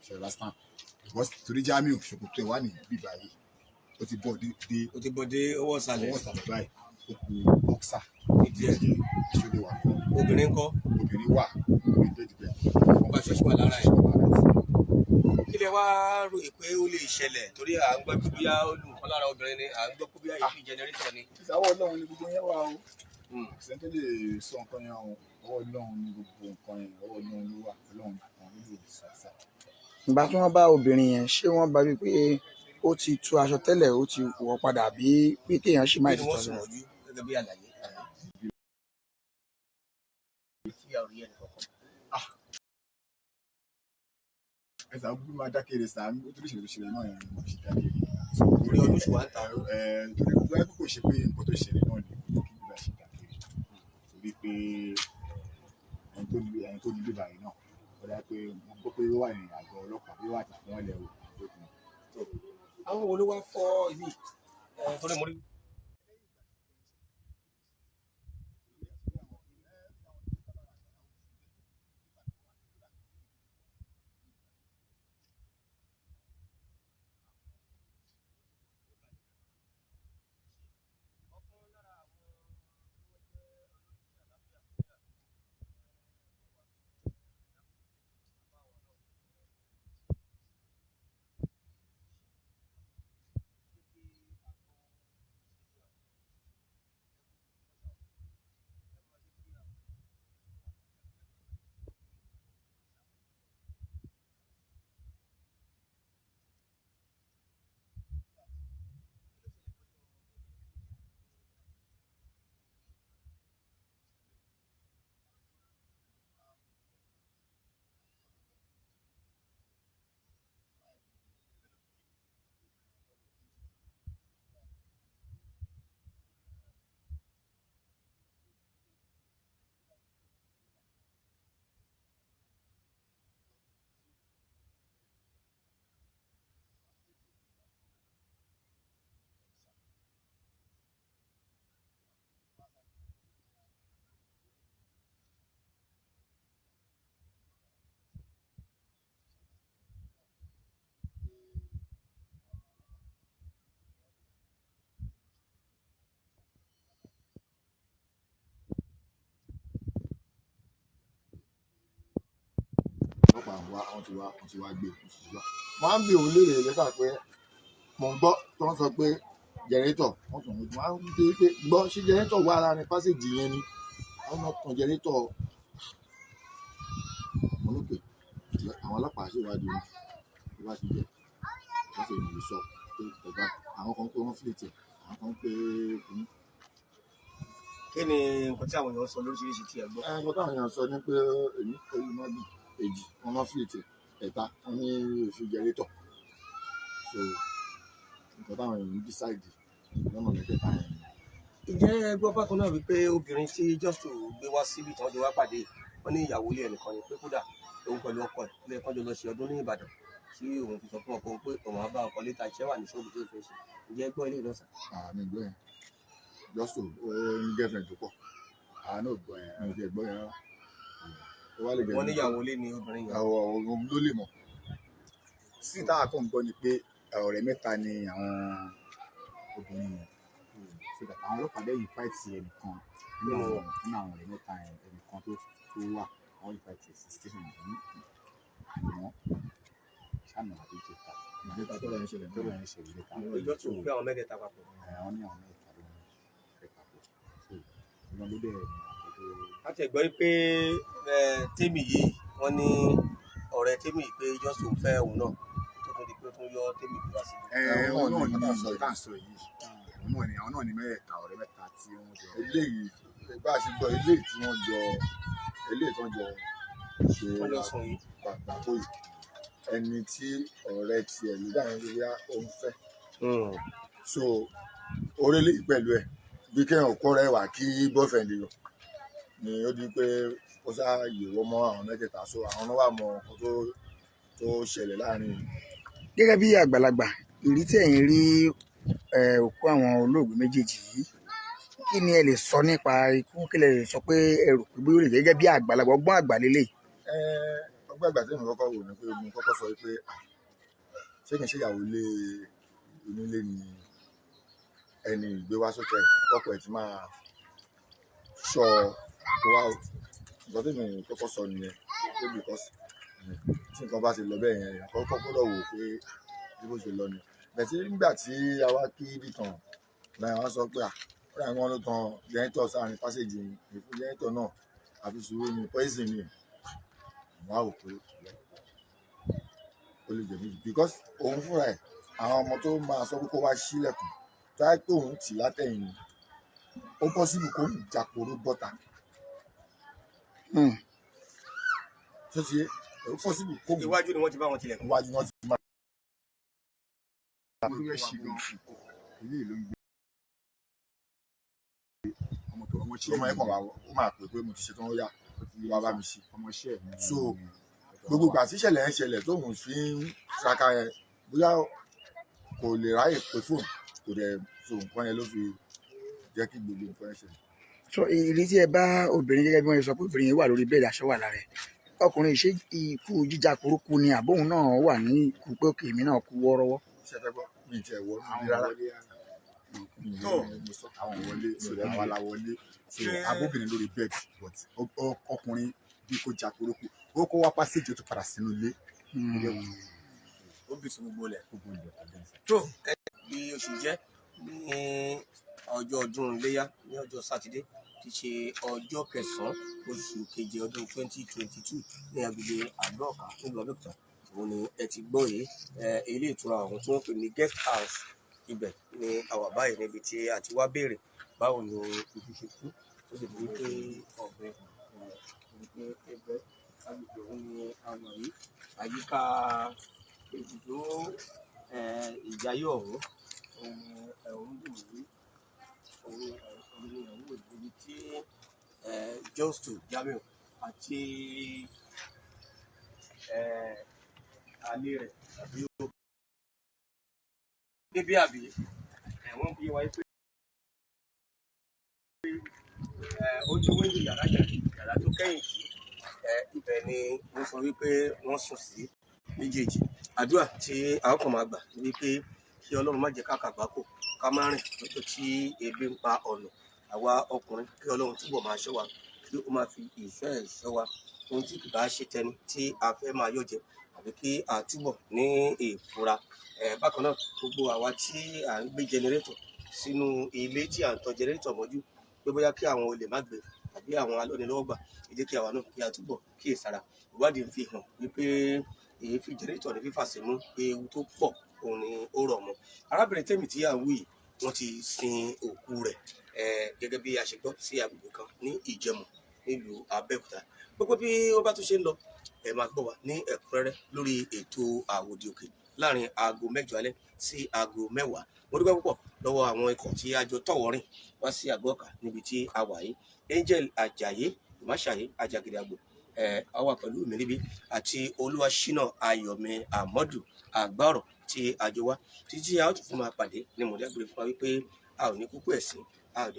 ṣe lásán because torí Jamiu ṣòkòtò ẹ̀ wà ní bíbá yìí ó ti bọ̀ dé ọwọ́ ìsàlẹ̀ báyìí ó kù bọ́ksà ìdí ẹ̀ ìṣòro wà. obìnrin ńkọ́? obìnrin wà obìnrin bẹ́ẹ̀ dìbẹ̀. ọgbà ṣọ́ọ̀ṣì wà lára ẹ̀. kí lẹ wá ròyìn pé ó lè ṣẹlẹ̀ torí à ń gbọ́ pé bóyá ó lù nǹkan lára obìnrin ni à ń gbọ́ pé bóyá ìfi jẹnẹrétọ̀ ni. ìsàwọ̀ Ọlọ́run ni gbogbo yẹn wà o ṣe tó lè sọ nǹkan yẹn o ọwọ́ Ọlọ́run ni gbogbo nǹkan yẹn ọwọ́ Ọlọ́run ló wà Ọlọ́run nìkan ló lè sọ àṣà. ìgbà tí wọ́n bá obìnrin yẹn ṣé wọ́n bá wí pé ó ti tú aṣọ tẹ́lẹ̀ ó ti wọ̀ padà bí pé kéèyàn ṣì máa ti tọ́jú rẹ̀? gẹ́gẹ́ bí àlàyé ẹsà gbogbo máa dákẹ́rẹ́ sá ó tó lè ṣẹlẹ̀ náà yẹn mo ṣe dákẹ́rẹ́. orí ọdún ṣùgbọ́n àtà torí gbogbo ẹgbẹ́ kò ṣe pé nǹkan tó ṣẹlẹ̀ náà ni kò kí bíbá ṣe dákẹ́rẹ́ torí pé ẹni tó nílé báyìí náà ó dá pé mo gbọ́ pé ó wà ní àgọ́ ọlọ́pàá bí ó wà ti fún ẹlẹ́ o. àwọn wo ló wá fọ́ ibi torí mo rí. wọ́n ti wá gbé wọ́n á ń bí òun léèrè lẹ́tà pé mo ń gbọ́ tí wọ́n sọ pé jẹrẹ́tọ̀ wọ́n tún wọ́n á ń dé pé gbọ́ ṣé jẹrẹ́tọ̀ wà láàrin pásíjì yẹn ni àwọn náà tan jẹrẹ́tọ̀ mo ní pé àwọn ọlọ́pàá ṣèwádìí wọn tó bá ti jẹ wọ́n sì lè sọ pé ọba àwọn kan pé wọ́n fìlètì àwọn kan pé kìíní. kí ni nǹkan tí àwọn èèyàn sọ lóríṣiríṣi tí ẹ gbọ́? nǹkan táwọn èèyàn sọ ni pé èmi olùmọ́bì èjì wọn máa fìlètì ẹ̀ta wọn ní èfi jẹrẹ́tọ̀ so nǹkan táwọn èèyàn ń dísáìdì lọ́nà mẹ́tẹ̀ẹ̀ta yẹn. Ǹjẹ́ ẹ gbọ́ bákan náà wípé obìnrin tí Justo gbé wá síbi tí wọ́n jọ wá pàdé wọn ní ìyàwó ilé ẹnìkan ni pé kódà òun pẹ̀lú ọkọ ẹ̀ ilé ẹ̀kọ́ jọ lọ ṣe ọdún ní Ìbàdàn tí òun fi sọ fún ọkọ pé òun á bá ọkọ létà iṣẹ́ wà ní ṣọ́ọ̀bù tó fẹ́ ṣe. Ǹjẹ́ ẹ gbọ́ ilé ìlọ́sà? àmì gbọ́ yẹn Justo ó ní girlfriend tó pọ̀ àwọn náà gbọ́ yẹn àwọn ìgbọ́ yẹn rárá. Wọ́n ní ìyàwó ilé ni obìnrin yẹn. òun ló lè mọ̀ sí táwọn kan gbọ́ ni pé ọ̀rẹ́ mẹ́ta ni àwọn obìnrin yẹn so that àwọn ọlọ́pàá dẹ́yìn fáìtì ẹnìkan nínú àwọn ọ̀rẹ́ mẹ́ta yẹn ẹnìkan tó wà wọ́n fáìtì station yìí àmọ́ sáàmù àbí ìjẹta ìjẹta tó lọ́yìn ṣẹlẹ̀ ìjẹta. ìjọ tó gbé àwọn mẹ́tẹ̀ẹ̀ta papọ̀. àwọn ní àwọn mẹ́ta ló ń fẹ́ papọ̀ so ìlànà ló bẹ̀rẹ̀ láti ẹ̀gbọ́n pé Tèmi yìí wọ́n ní ọ̀rẹ́ Tèmi yìí pé Justo fẹ́ òun náà tó tún di pé fún yọ Tèmi bí wá sí. àwọn náà ní àwọn náà ní mẹ́ta ọ̀rẹ́ mẹ́ta tí wọ́n jọ eléyìí bá a ṣe gbọ́ eléyìí tí wọ́n jọ ṣe pàtàkó yìí ẹni tí ọ̀rẹ́ tiẹ̀ ló dáhùn lórí òun fẹ́ so orílẹ̀ yìí pẹ̀lú ẹ̀ bí kéèyàn kó rẹ̀ wá kí bọ́fẹ̀ndì lọ ni ó di pé ó sá yòwó mọ́ àwọn mẹ́tẹ̀ẹ̀ta so àwọn náà wà mọ nǹkan tó ṣẹlẹ̀ láàrin. Gẹ́gẹ́ bí àgbàlagbà ìrí tí ẹ̀yin rí òkú àwọn olóògbé méjèèjì yìí kí ni ẹ lè sọ nípa ikú kí lẹ lè sọ pé ẹ rò pé bí ó lè jẹ́ gẹ́gẹ́ bí àgbàlagbà ọgbọ́n àgbà lélẹ̀. ọgbọ́n àgbà tí mo kọ́kọ́ wò ni pé mo kọ́kọ́ sọ pé ṣé kìí ṣe ìyàwó ilé onílé ni ẹni ìgbé wá sókè kọ́kọ́ ẹ̀ ti máa ṣọ́ kó wá nǹkan tí mo kọ́kọ́ sọ nìyẹn pé because tí nǹkan bá ti lọ bẹ́ẹ̀ yẹn kọ́kọ́ gbọ́dọ̀ wò pé bí bó ṣe lọ ni bẹ̀tí nígbà tí a wá kí ibì kan láì wá sọ pé ọ̀rẹ́ àwọn ló tan jẹ́ńtọ̀ sáàrin pásíjì ìfún jẹ́ńtọ̀ náà àfi sùúrù ni poison ni wọ́n á wò pé ó lè jẹ méjì because òun fúnra ẹ̀ àwọn ọmọ tó máa sọ pé kó wá sílẹ̀kùn táyà pé òun tì látẹ̀yìn ni ó possible kó ń jàporó bọ́ta tó ti yé ó possible kó iwájú ni wọ́n ti bá wọn tilẹ̀kùn. iwájú wọn ti máa ilé ìlú ń gbé ọmọ ẹ̀kọ́ ó máa pè pé mo ti ṣe tán ó yá wá bá mi ṣe so gbogbo ìgbà tí ìṣẹ̀lẹ̀ ń ṣẹlẹ̀ tóun fi ń ṣaka yẹn bóyá kò lè ráyè pé fóònù kò dẹ̀ so nǹkan yẹn ló fi jẹ́ kí gbogbo nǹkan yẹn ṣẹlẹ̀. So ìrí tí ẹ bá obìnrin gẹ́gẹ́ bí wọ́n sọ pé obìnrin yẹn wà lórí bẹ́ẹ̀dì aṣọ wà lára ẹ̀ ọkùnrin ṣé ikú jíjà kúrúkú ni àbóhùn náà wà ní ikú pé òkè mi náà kú wọ́ọ́rọ́wọ́. ṣe fẹ́ gbọ́ mi ì tiẹ̀ wọ́ níbi rárá àwọn wọlé sọdọ àwọn aláwọlé so abóbìnrin lórí bed but ọkùnrin bí kò jà kúrúkú ó kó wá pásíjì ó tún padà sínú ilé. ó bì sí gbogbo lẹ̀. tó bí oṣù jẹ́ ní ọjọ́ ọdún iléyá ní ọjọ́ sátidé ti ṣe ọjọ́ kẹsàn-án oṣù keje ọdún 2022 ní agbègbè àgbọ̀ọ̀ká nílùú Abẹ́òkúta òun ni ẹ ti gbọ́ yìí ilé ìtura ọ̀hún tí wọ́n pè ní guest house ibẹ̀ ni àwa báyìí níbi tí a ti wá béèrè báwo ni ibi ṣe kú tó sì di pé ọ̀bẹ ní ẹgbẹ́ agbègbè òun ni àwọn yìí àyíká ibùdó ìjayé ọ̀hún òun dùn yìí òun ni òun ibi tí Justo Jamiu àti alẹ́ rẹ̀ àbí ó níbí àbí wọ́n fi wáyé pé ojú wíńdò yàrá tó kẹ́yìn sí ibẹ̀ ni wọ́n sọ wípé wọ́n sùn sí méjèèjì àdúrà tí àwọn kan máa gbà wípé kí Ọlọ́run má jẹ́ ká kàgbákò ká má rìn lọ́jọ́ tí ebi ń pa ọ̀nà àwa ọkùnrin kí Ọlọ́run túbọ̀ máa ṣọ́ wa kí ó máa fi ìfẹ́ ẹ̀ ṣọ́ wa ohun tí kì bá ṣe tẹni tí a fẹ́ máa yọ̀ jẹ àbí kí a túbọ̀ ní ìfura. Bákan náà gbogbo àwa tí à ń gbé jẹnẹrétọ̀ sínú ilé tí à ń tan jẹnẹrétọ̀ mọ́jú pé bóyá kí àwọn olè má gbé àbí àwọn alọ́nilọ́wọ́gbà, ẹ jẹ́ kí àwa náà kí a túbọ̀ kíyèsára. Ìwádìí fi hàn wípé èéfín jẹnẹrétọ̀ ní fífà sínú ewu tó pọ̀ òun ni ó rọ̀ mọ́. Arábìnrin tèmi tí à ń wí yìí wọ́n ti sin òkú rẹ̀ gẹ́gẹ́ bí a ṣe gbọ́ sí agbègbè kan ní Ìjẹ̀mú nílùú Abẹ́òkúta. Gbogbo bí ó bá tún ṣe ń lọ ẹ máa gbọ́ wa ní ẹ̀kúnrẹ́rẹ́ lórí ètò Àwòdì Òkè láàrin aago 8 alẹ́ sí aago 10. Mo dúpẹ́ púpọ̀ lọ́wọ́ àwọn ikọ̀ tí a jọ tọ̀wọ́ rìn wá sí àgọ́ ọ̀kà níbi tí a wà yìí. Angel Ajayi Ìmáṣàyé Ajagide Àgbò a wà pẹ̀lú mi níbí àti Olúwaṣínà Ayọ̀mí Àmọ́dù Àgbàọ̀rọ̀ tí a jọ wá títí a ó tún fún máa pàdé ní mọ̀lẹ́gbẹ̀rẹ̀ fún wa wípé a ò ní kúkú ẹ̀sìn a ò ní